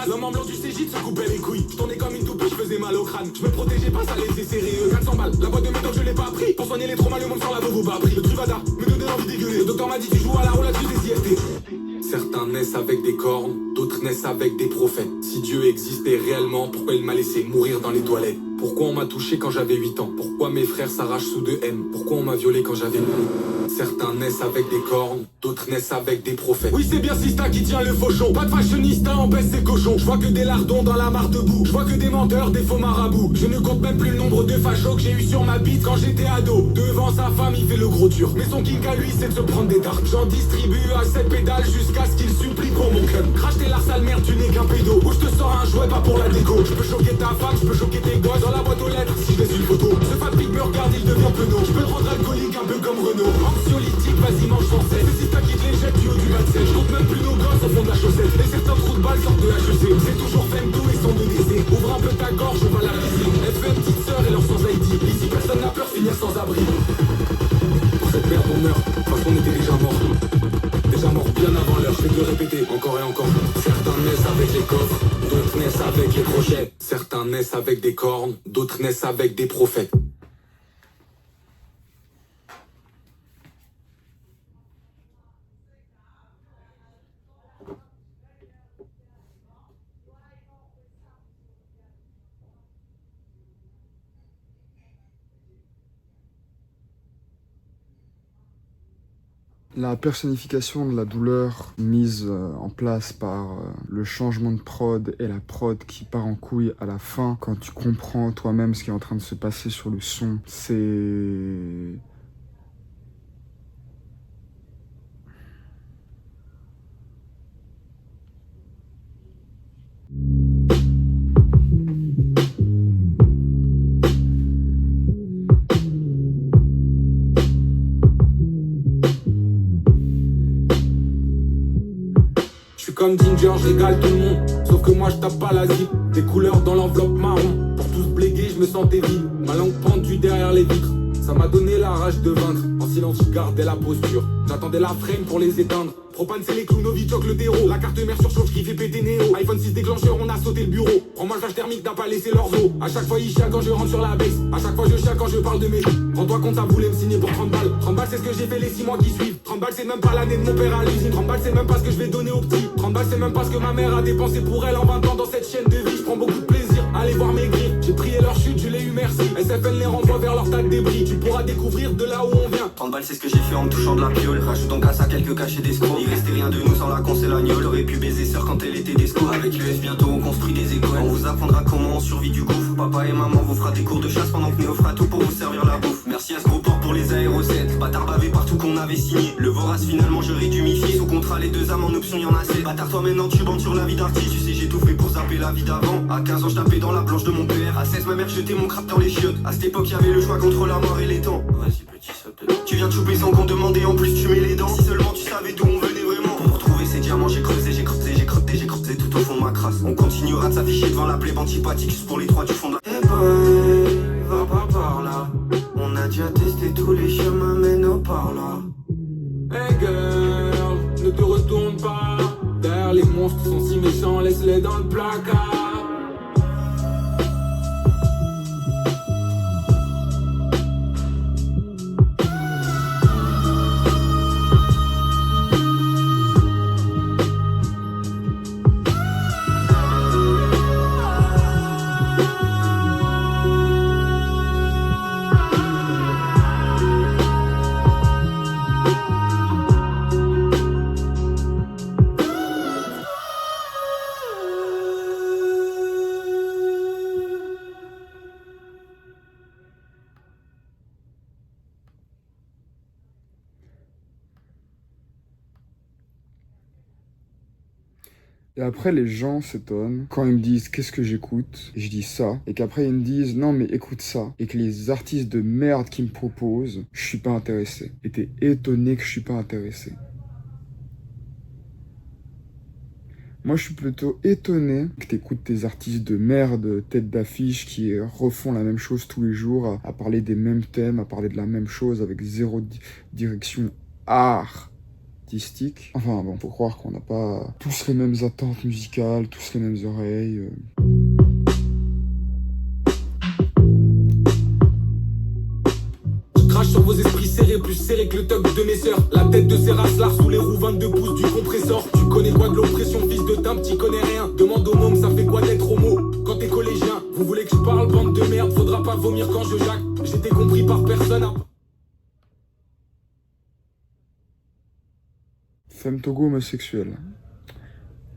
L'homme en blanc du CJ se coupait les couilles. Je tournais comme une toupie, je faisais mal au crâne. Je me protégeais pas, ça laissait sérieux. 400 balles, la boîte de méthode je l'ai pas pris. Pour soigner les traumas, le monde sans la bobo pas pris. Le Truvada me donnait envie dégueuler. Le docteur m'a dit tu joues à la roulette des IST. Certains naissent avec des cornes, d'autres naissent avec des prophètes. Si Dieu existait réellement, pourquoi il m'a laissé mourir dans les toilettes? Pourquoi on m'a touché quand j'avais 8 ans? Pourquoi mes frères s'arrachent sous 2 M? Pourquoi on m'a violé quand j'avais 9 ans? Certains naissent avec des cornes, d'autres naissent avec des prophètes. Oui c'est bien Sista qui tient le fauchon. Pas de fashionista, on baisse ses cochons. Je vois que des lardons dans la mare debout. Je vois que des menteurs, des faux marabouts. Je ne compte même plus le nombre de fachos que j'ai eu sur ma bite quand j'étais ado. Devant sa femme il fait le gros dur. Mais son kick à lui c'est de se prendre des dards. J'en distribue à 7 pédales jusqu'à ce qu'il supplie pour mon club. Crache tes lards sale merde, tu n'es qu'un pédo. Ou je te sors un jouet pas pour la déco. Je peux choquer ta femme, je peux choquer tes gosses dans la boîte aux lettres si je laisse une photo. Ce fatigue me regarde, il devient penaud. Je peux le rendre alcoolique un peu comme Renault. Anxiolytique, vas-y mange sans cesse. C'est Sista qui te les jette du haut du bas de scène. Je compte même plus nos gosses au fond de la chaussette. Et certains trous de balles sortent de HEC. C'est toujours Femto et son de décès. Ouvre un peu ta gorge, on va la briser. Elle fait une petite sœur et leur sans ID. Ici personne n'a peur, finir sans abri. Pour cette merde on meurt, parce qu'on était déjà mort. Déjà mort bien avant l'heure, je vais te le répéter encore et encore. Certains naissent avec les coffres, d'autres naissent avec les crochets. Certains naissent avec des cornes, d'autres naissent avec des prophètes. La personnification de la douleur mise en place par le changement de prod et la prod qui part en couille à la fin, quand tu comprends toi-même ce qui est en train de se passer sur le son, c'est... Comme Ginger, je régale tout le monde. Sauf que moi je tape pas la zip. Des couleurs dans l'enveloppe marron. Pour tous bléguer, je me sentais vide. Ma langue pendue derrière les vitres. Ça m'a donné la rage de vaincre. En silence, je gardais la posture. J'attendais la frame pour les éteindre. Propane, c'est les clowns, Novichok, le terreau. La carte mère surchauffe qui fait péter Néo. iPhone 6 déclencheur, on a sauté le bureau. Prends-moi le flash thermique, n'a pas laissé leurs os. À chaque fois, ils chialent quand je rentre sur la base. À chaque fois, je chiale quand je parle de mes. Rends-toi compte, ça voulait me signer pour 30 balles. 30 balles, c'est ce que j'ai fait les 6 mois qui suivent. 30 balles, c'est même pas l'année de mon père à l'usine. 30 balles, c'est même pas ce que je vais donner aux petits. 30 balles, c'est même pas ce que ma mère a dépensé pour elle en 20 ans dans cette chaîne de vie. Je prends beaucoup de plaisir à aller voir mes griffes. J'ai prié leur chute, je l'ai eu merci. SFN les renvoie vers leur tas de débris. Tu pourras découvrir de là où on vient. 30 balles, c'est ce que j'ai fait en me touchant de la piole. Rajoute donc à ça quelques cachets d'escrocs. Il restait rien de nous sans la con, c'est l'agneau. J'aurais pu baiser sœur quand elle était disco. Avec l'US bientôt on construit des écoles. On vous apprendra comment on survit du gouffre. Papa et maman vous fera des cours de chasse pendant que Néo fera tout pour vous servir la bouffe. Merci à ce gros port pour les aérosets. Bâtard bavé partout qu'on avait signé. Le vorace finalement je rédumifié. Sous contrat les 2 âmes en option y'en a 7. Bâtard toi maintenant tu bandes sur la vie d'artiste. Tu sais j'ai tout fait pour zapper la vie d'avant. À 15 ans je tapais dans la planche de mon père. À 16 ma mère jetait mon crap dans les chiottes. À cette époque y'avait le choix contre la mort et les temps. Vas-y petit saute dedans. Tu viens de chouper sans qu'on demande et en plus tu mets les dents. Si seulement tu savais d'où on venait vraiment. Pour retrouver ces diamants j'ai creusé, j'ai creusé, j'ai creusé, j'ai creusé tout au fond de ma crasse. On continuera de s'afficher devant la plaie antipathique juste pour les 3 du fond de la... Eh ben, va pas par là. On a déjà testé tous les chemins mais non par là. Hey girl, ne te retourne pas. Derrière les monstres sont si méchants, laisse-les dans le placard. Et après, les gens s'étonnent quand ils me disent qu'est-ce que j'écoute, et je dis ça, et qu'après ils me disent non mais écoute ça, et que les artistes de merde qui me proposent, je suis pas intéressé. Et t'es étonné que je suis pas intéressé. Moi, je suis plutôt étonné que t'écoutes tes artistes de merde, tête d'affiche, qui refont la même chose tous les jours, à parler des mêmes thèmes, à parler de la même chose, avec zéro direction artistique. Enfin bon, faut croire qu'on n'a pas tous les mêmes attentes musicales, tous les mêmes oreilles. Crache sur vos esprits serrés, plus serrés que le toc de mes sœurs. La tête de ces racelars sous les roues 22 pouces du compresseur. Tu connais quoi de l'oppression, fils de timbre, t'y connais rien. Demande au môme, ça fait quoi d'être homo quand t'es collégien? Vous voulez que je parle, bande de merde, faudra pas vomir quand je jacque. J'étais compris par personne. Femme Togo homosexuelle.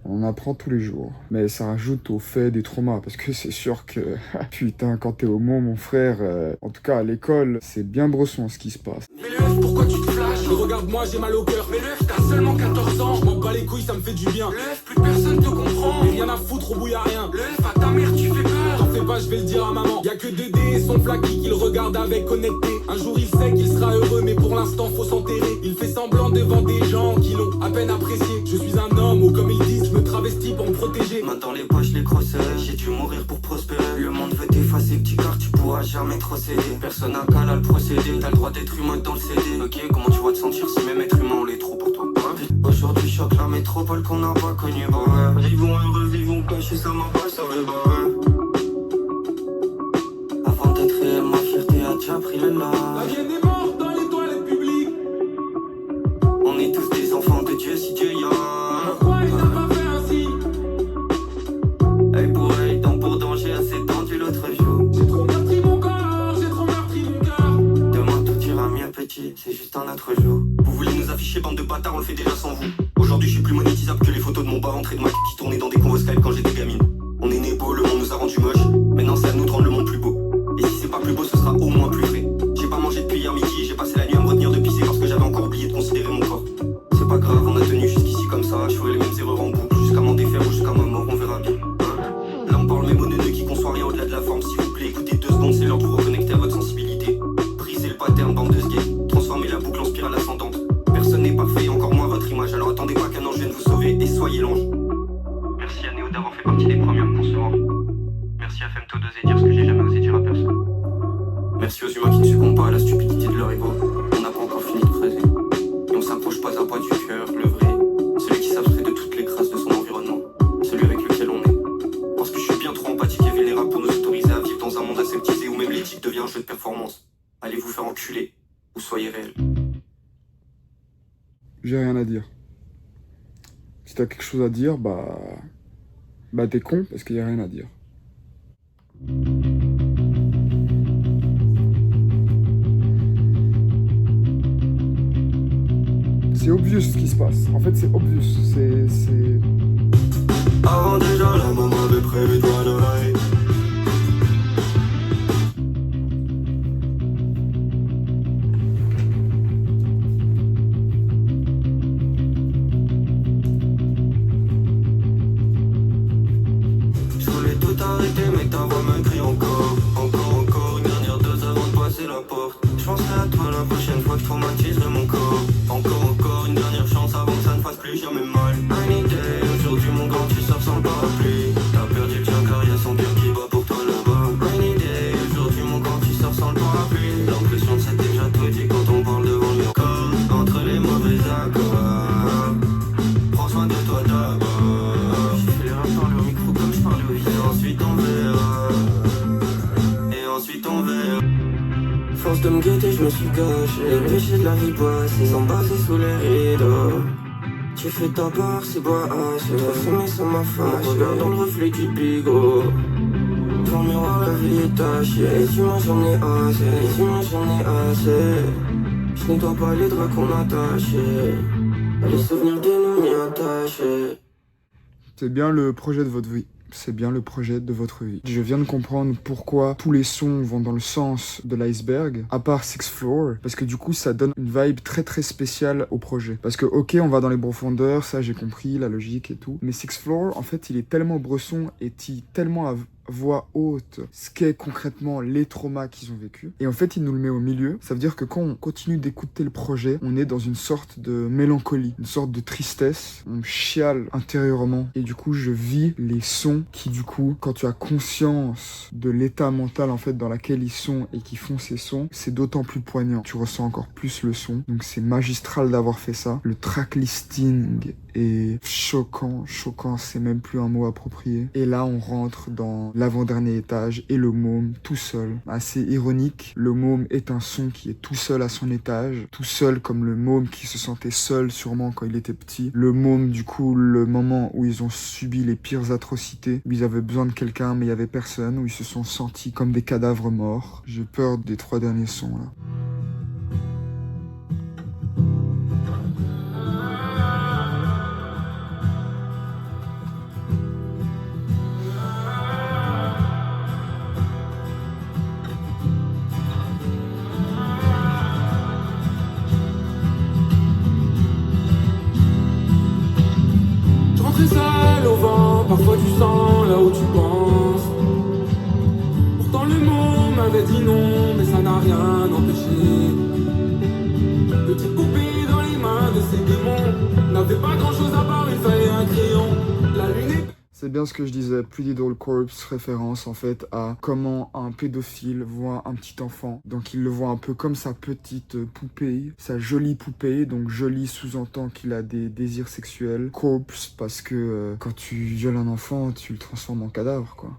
On en apprend tous les jours. Mais ça rajoute au fait des traumas. Parce que c'est sûr que, putain, quand t'es homo, mon frère, en tout cas à l'école, c'est bien bresson ce qui se passe. Mais le F, pourquoi tu te flashes? Regarde-moi, j'ai mal au cœur. Mais le F, t'as seulement 14 ans. Je m'en bats les couilles, ça me fait du bien. Le F, plus personne te comprend. Mais rien à foutre, au bout y'a rien. Le F, à ta mère, tu fais peur. T'en fais pas, je vais le dire à maman. Y'a que 2D et son flaky qu'il regarde avec honnêteté. Un jour il sait qu'il sera heureux, mais pour l'instant faut s'enterrer. Il fait semblant devant des gens qui l'ont à peine apprécié. Je suis un homme, ou comme ils disent, je me travestis pour me protéger. Main dans les poches, les crosses, j'ai dû mourir pour prospérer. Le monde veut t'effacer, petit car tu pourras jamais te recéder. Personne n'a qu'à là le procédé, t'as le droit d'être humain dans le CD. Ok, comment tu vas te sentir si même être humain on l'est trop pour toi? Aujourd'hui choque la métropole qu'on n'a pas connue, bah ouais. Vivons heureux, vivons cachés, ça m'a pas sauvé, bah ouais. Avant d'être réel, ma fierté a déjà pris le large. La vienne est morte dans les toilettes publiques. On est tous des enfants de Dieu si Dieu y a. Pourquoi il n'a pas fait ainsi? Hey pour hey, dent pour dent, j'ai assez tendu l'autre jour. J'ai trop meurtri mon corps, j'ai trop meurtri mon cœur. Demain tout ira mieux petit, c'est juste un autre jour. Vous voulez nous afficher bande de bâtards, on le fait déjà sans vous. Aujourd'hui je suis plus monétisable que les photos de mon bar entrée de ma qui tournait dans des convos Skype quand j'étais gamine. On est né beau, le monde nous a rendu moche. Maintenant c'est à nous de rendre le monde plus beau. Et si c'est pas plus beau, ce sera au moins plus frais. J'ai pas mangé depuis hier midi, j'ai passé la nuit à me retenir de pisser parce que j'avais encore oublié de considérer mon corps. C'est pas grave, on a tenu jusqu'ici comme ça. Je ferai les mêmes erreurs en boucle jusqu'à m'en défaire ou jusqu'à ma mort, on verra bien. Hein, là on parle même aux neuneux qui conçoit rien au-delà de la forme. S'il vous plaît, écoutez 2 secondes, c'est l'heure de vous reconnecter à votre sensibilité. Brisez le pattern, bande de sgay. Transformez la boucle en spirale ascendante. Personne n'est parfait, encore moins votre image. Alors attendez pas qu'un ange vienne vous sauver et soyez l'ange. Merci à Néo d'avoir fait partie des premiers à me concevoir. Merci à Femto d'oser dire ce que j'ai jamais osé dire à personne. Merci aux humains qui ne succombent pas à la stupidité de leur ego. On n'a pas encore fini de creuser. Et on s'approche pas à pas du cœur, le vrai. Celui qui s'abstrait de toutes les grâces de son environnement. Celui avec lequel on est. Parce que je suis bien trop empathique et vulnérable pour nous autoriser à vivre dans un monde aseptisé où même l'éthique devient un jeu de performance. Allez vous faire enculer, ou soyez réel. J'ai rien à dire. Si t'as quelque chose à dire, bah t'es con parce qu'il y a rien à dire. C'est obvious ce qui se passe. En fait, c'est obvious. C'est... Avant déjà, la maman avait prévu de voir l'oreille. Je voulais tout arrêter, mais ta voix me crie encore. Encore, une dernière dose avant de passer la porte. Je penserai à toi la prochaine fois que je traumatiserai mon corps. Encore, une dernière chance avant que ça ne fasse plus jamais mal. Une idée, aujourd'hui mon grand tu sors sans le parapluie. T'as perdu le tien car y'a son cœur qui bat pour toi là-bas. Une idée, aujourd'hui mon grand tu sors sans le parapluie. L'impression de c'est déjà tout dit quand on parle devant le corps. Entre les mauvais accords, prends soin de toi d'abord. J'ai fait l'erreur de parler au micro comme je parlais au vide. Et ensuite on verra. Et ensuite on verra. Force de me guetter, je me suis caché. Les péchés de la vie passée sont basés sous les rideaux. Tu fais ta part, c'est bois haché. Mais ça m'a fâché. Regarde dans le reflet du bigot. Dans le miroir, la vie est tachée. Les humains, j'en ai assez. Les humains, j'en ai assez. Je nettoie pas les draps qu'on a tachés. Les souvenirs de nous m'y attachés. C'est bien le projet de votre vie. c'est bien le projet de votre vie. Je viens de comprendre pourquoi tous les sons vont dans le sens de l'iceberg, à part Sixth Floor, parce que du coup ça donne une vibe très très spéciale au projet. Parce que ok, on va dans les profondeurs, ça j'ai compris, la logique et tout, mais Sixth Floor, en fait, il est tellement bresson et tellement à voix haute ce qu'est concrètement les traumas qu'ils ont vécu. Et en fait, il nous le met au milieu. Ça veut dire que quand on continue d'écouter le projet, on est dans une sorte de mélancolie, une sorte de tristesse. On chiale intérieurement. Et du coup, je vis les sons qui, du coup, quand tu as conscience de l'état mental, en fait, dans lequel ils sont et qui font ces sons, c'est d'autant plus poignant. Tu ressens encore plus le son. Donc, c'est magistral d'avoir fait ça. Le track listing est choquant, c'est même plus un mot approprié. Et là, on rentre dans l'avant-dernier étage et le môme tout seul. Assez ironique, le môme est un son qui est tout seul à son étage, tout seul comme le môme qui se sentait seul sûrement quand il était petit. Le môme, du coup, le moment où ils ont subi les pires atrocités, où ils avaient besoin de quelqu'un mais il y avait personne, où ils se sont sentis comme des cadavres morts. J'ai peur des 3 derniers sons là. Très sale au vent, parfois tu sens là où tu penses. Pourtant le mot m'avait dit non, mais ça n'a rien empêché. Petite poupée dans les mains de ces démons n'avait pas grand chose à part une feuille et un crayon. La lune est... C'est bien ce que je disais, Pretty Doll Corpse, référence en fait à comment un pédophile voit un petit enfant. Donc il le voit un peu comme sa petite poupée, sa jolie poupée. Donc jolie sous-entend qu'il a des désirs sexuels. Corpse parce que quand tu violes un enfant, tu le transformes en cadavre quoi.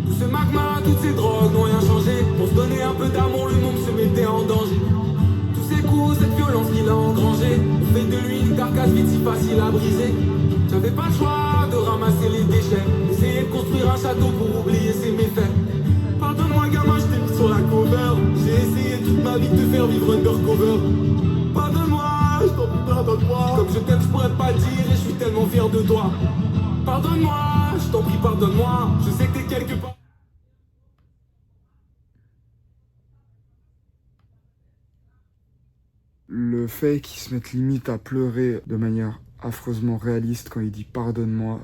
Tout ce magma, toutes ces drogues n'ont rien changé. Pour se donner un peu d'amour, le monde se mettait en danger. Tous ces coups, cette violence qu'il a engrangée, on fait de lui une carcasse vite si facile à briser. J'avais pas le choix de ramasser les déchets, essayer de construire un château pour oublier ses méfaits. Pardonne-moi gamin, je t'ai mis sur la cover. J'ai essayé toute ma vie de te faire vivre undercover. Pardonne-moi, je t'en prie, pardonne-moi. Comme je t'aime, je pourrais pas le dire et je suis tellement fier de toi. Pardonne-moi, je t'en prie, pardonne-moi. Je sais que t'es quelque part. Le fait qu'ils se mettent limite à pleurer de manière affreusement réaliste quand il dit pardonne-moi.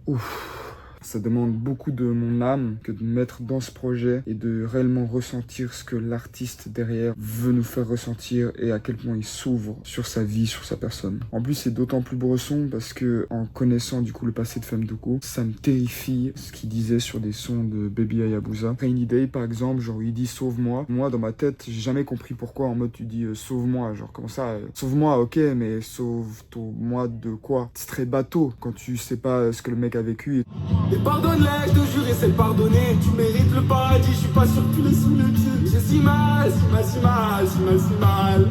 Ouf. Ça demande beaucoup de mon âme que de me mettre dans ce projet et de réellement ressentir ce que l'artiste derrière veut nous faire ressentir et à quel point il s'ouvre sur sa vie, sur sa personne. En plus, c'est d'autant plus bresson parce que en connaissant du coup le passé de Femme Toko, ça me terrifie ce qu'il disait sur des sons de Baby Hayabusa. Rainy Day par exemple, genre il dit sauve-moi. Moi dans ma tête, j'ai jamais compris pourquoi en mode tu dis sauve-moi, genre comment ça, sauve-moi ok mais sauve-moi de quoi? C'est très bateau quand tu sais pas ce que le mec a vécu. Et pardonne-les, je te jure, essaie de pardonner. Tu mérites le paradis, je suis pas sûr que tu l'aies sous les pieds. J'ai si mal, si mal, si mal, si mal, si mal.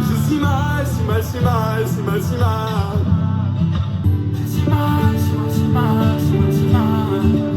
J'ai si mal, si mal, si mal, si mal, si mal. J'ai si mal, si mal, si mal, si mal, si mal.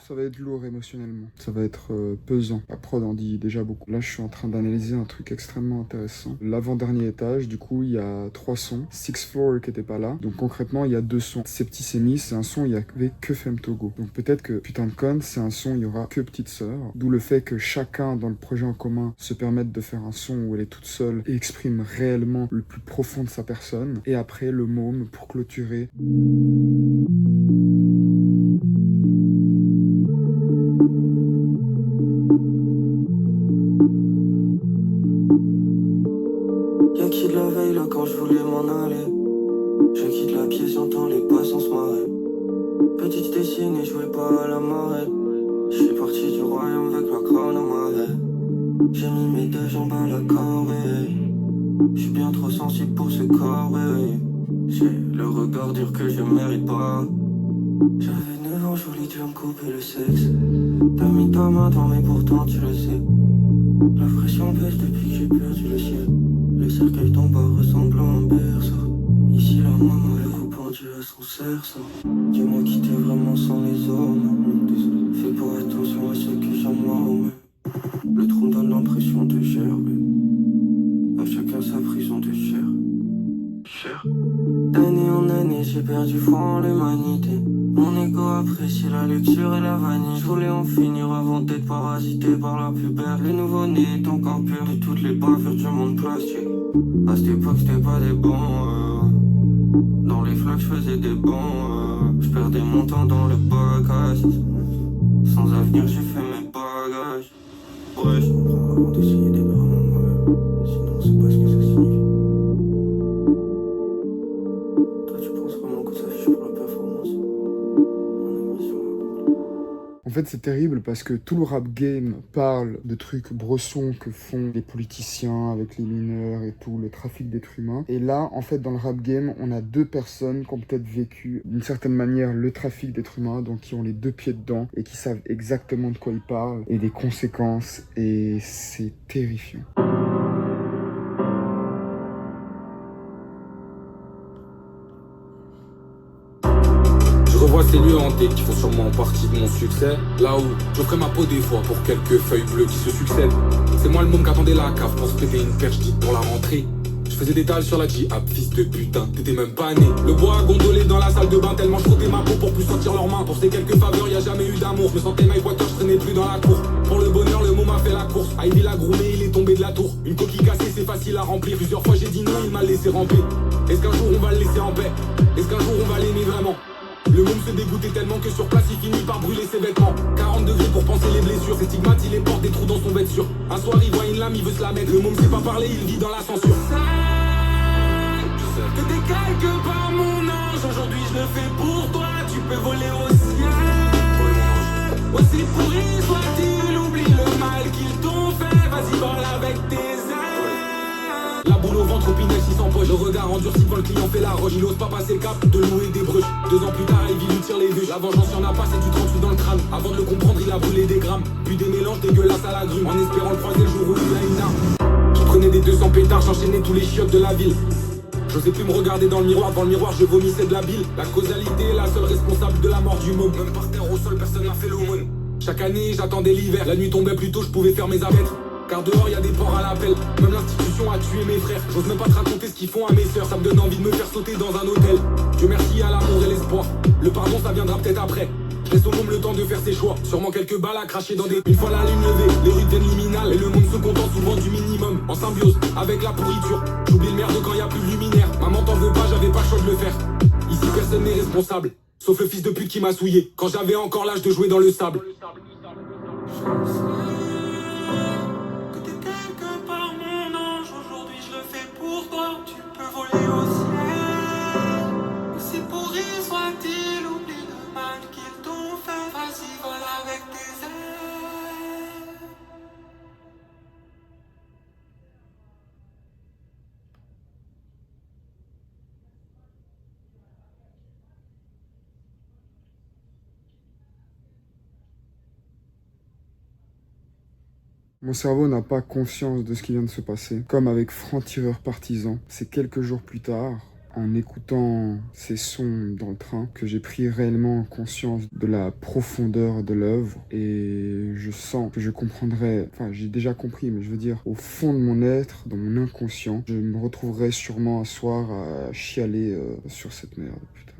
Ça va être lourd émotionnellement, ça va être pesant. La prod en dit déjà beaucoup. Là, je suis en train d'analyser un truc extrêmement intéressant. L'avant-dernier étage, du coup, il y a 3 sons. Sixth Floor qui était pas là. Donc concrètement, il y a 2 sons. Septicémie, c'est un son, il y avait que Femme Togo. Donc peut-être que Putain de Con, c'est un son, il y aura que Petite Sœur. D'où le fait que chacun dans le projet en commun se permette de faire un son où elle est toute seule et exprime réellement le plus profond de sa personne. Et après, le môme pour clôturer. quitte la pièce, j'entends les passants se marrer. Petite dessinée, jouais pas à la marée. Je suis parti du royaume avec la crâne à ma haie. J'ai mis mes deux jambes à la corbeille. Je suis bien trop sensible pour ce corps, ouais. J'ai le regard dur que je mérite pas. J'avais 9 ans, je voulais déjà me couper le sexe. T'as mis ta main devant mais pourtant tu le sais. La pression baisse depuis que j'ai perdu le ciel. Le cercueil tombe bas ressemblant à un berceau. Ici la maman le coup pendu à son cerceau. Dis-moi qui t'es vraiment sans les hommes. Désolé, fais pas attention à ceux que j'aime. Le trou donne l'impression de gerber. À chacun sa prison de chair. D'année en année j'ai perdu foi en l'humanité. Mon ego apprécie la luxure et la vanille. Je voulais en finir avant d'être parasité par la pubère. Les nouveau-nés est encore pur de toutes les bavures du monde plastique. À cette époque c'était pas des bons Dans les flaques je faisais des bons Je perdais mon temps dans le bagage. Sans avenir j'ai fait mes bagages. Ouais, je comprends avant d'essayer d'être vraiment mauvais. Sinon c'est pas ce que ça signifie. Toi tu penses vraiment que ça fiche pour la performance? En fait, c'est terrible parce que tout le rap game parle de trucs brossons que font les politiciens avec les mineurs et tout, le trafic d'êtres humains. Et là, en fait, dans le rap game, on a deux personnes qui ont peut-être vécu d'une certaine manière le trafic d'êtres humains, donc qui ont les deux pieds dedans et qui savent exactement de quoi ils parlent et des conséquences. Et c'est terrifiant. Je revois ces lieux hantés qui font sûrement partie de mon succès. Là où j'offrais ma peau des fois pour quelques feuilles bleues qui se succèdent. C'est moi le môme qui attendait la cave pour se péter une perche dite pour la rentrée. Je faisais des dalles sur la J-Hab, fils de putain, t'étais même pas né. Le bois a gondolé dans la salle de bain tellement je frottais ma peau pour plus sentir leurs mains. Pour ces quelques faveurs, y a jamais eu d'amour. Je me sentais Mike Water, je traînais plus dans la cour. Pour le bonheur, le môme a fait la course. Ivy l'a groumé, il est tombé de la tour. Une coquille cassée, c'est facile à remplir. Plusieurs fois j'ai dit non, il m'a laissé ramper. Est-ce qu'un jour on va le laisser en paix? Est-ce qu'un jour on va l'aimer vraiment? Le môme se dégoûtait tellement que sur place il finit par brûler ses vêtements. 40 degrés pour penser les blessures. Ses stigmates il les porte des trous dans son vêture. Un soir il voit une lame, il veut se la mettre. Le môme sait pas parler, il vit dans la censure. Que t'es quelque part mon ange. Aujourd'hui je le fais pour toi. Tu peux voler au ciel. Aussi pourri soit-il, oublie le mal qu'ils t'ont fait. Vas-y vole avec tes ailes. La boule au ventre, au pinel, 600 poches. Le regard endurci quand le client fait la roche. Il ose pas passer le cap de louer des bruches. 2 ans plus tard, Ivy lui tire les vues. La vengeance y'en a pas, c'est du 38 dans le crâne. Avant de le comprendre, il a brûlé des grammes. Puis des mélanges dégueulasses à la grume. En espérant le croiser le jour où il a une arme. Je prenais des 200 pétards, j'enchaînais tous les chiottes de la ville. J'osais plus me regarder dans le miroir, devant le miroir je vomissais de la bile. La causalité est la seule responsable de la mort du môme. Même par terre au sol, personne n'a fait l'aumône. Chaque année j'attendais l'hiver, la nuit tombait plus tôt, je pouvais faire mes affaires. Car dehors y a des porcs à l'appel, même l'institution a tué mes frères. J'ose même pas te raconter ce qu'ils font à mes sœurs, ça me donne envie de me faire sauter dans un hôtel. Dieu merci à l'amour et l'espoir, le pardon ça viendra peut-être après. Je laisse au môme le temps de faire ses choix, sûrement quelques balles à cracher dans des... Une fois la lune levée, les rues deviennent liminales. Et le monde se contente souvent du minimum, en symbiose avec la pourriture. J'oublie le merde quand y a plus de luminaire. Maman t'en veux pas, j'avais pas le choix de le faire. Ici personne n'est responsable, sauf le fils de pute qui m'a souillé quand j'avais encore l'âge de jouer dans le sable. Que t'es quelque part mon ange. Aujourd'hui je le fais pour toi. Tu peux voler au ciel. Aussi pourri soit-il, oublie le mal qu'ils t'ont fait. Vas-y vole avec tes ailes. Mon cerveau n'a pas conscience de ce qui vient de se passer. Comme avec Franc-Tireur Partisan, c'est quelques jours plus tard, en écoutant ces sons dans le train, que j'ai pris réellement conscience de la profondeur de l'œuvre. Et je sens que je comprendrai, enfin j'ai déjà compris, mais je veux dire, au fond de mon être, dans mon inconscient, je me retrouverai sûrement un soir à chialer sur cette merde, putain.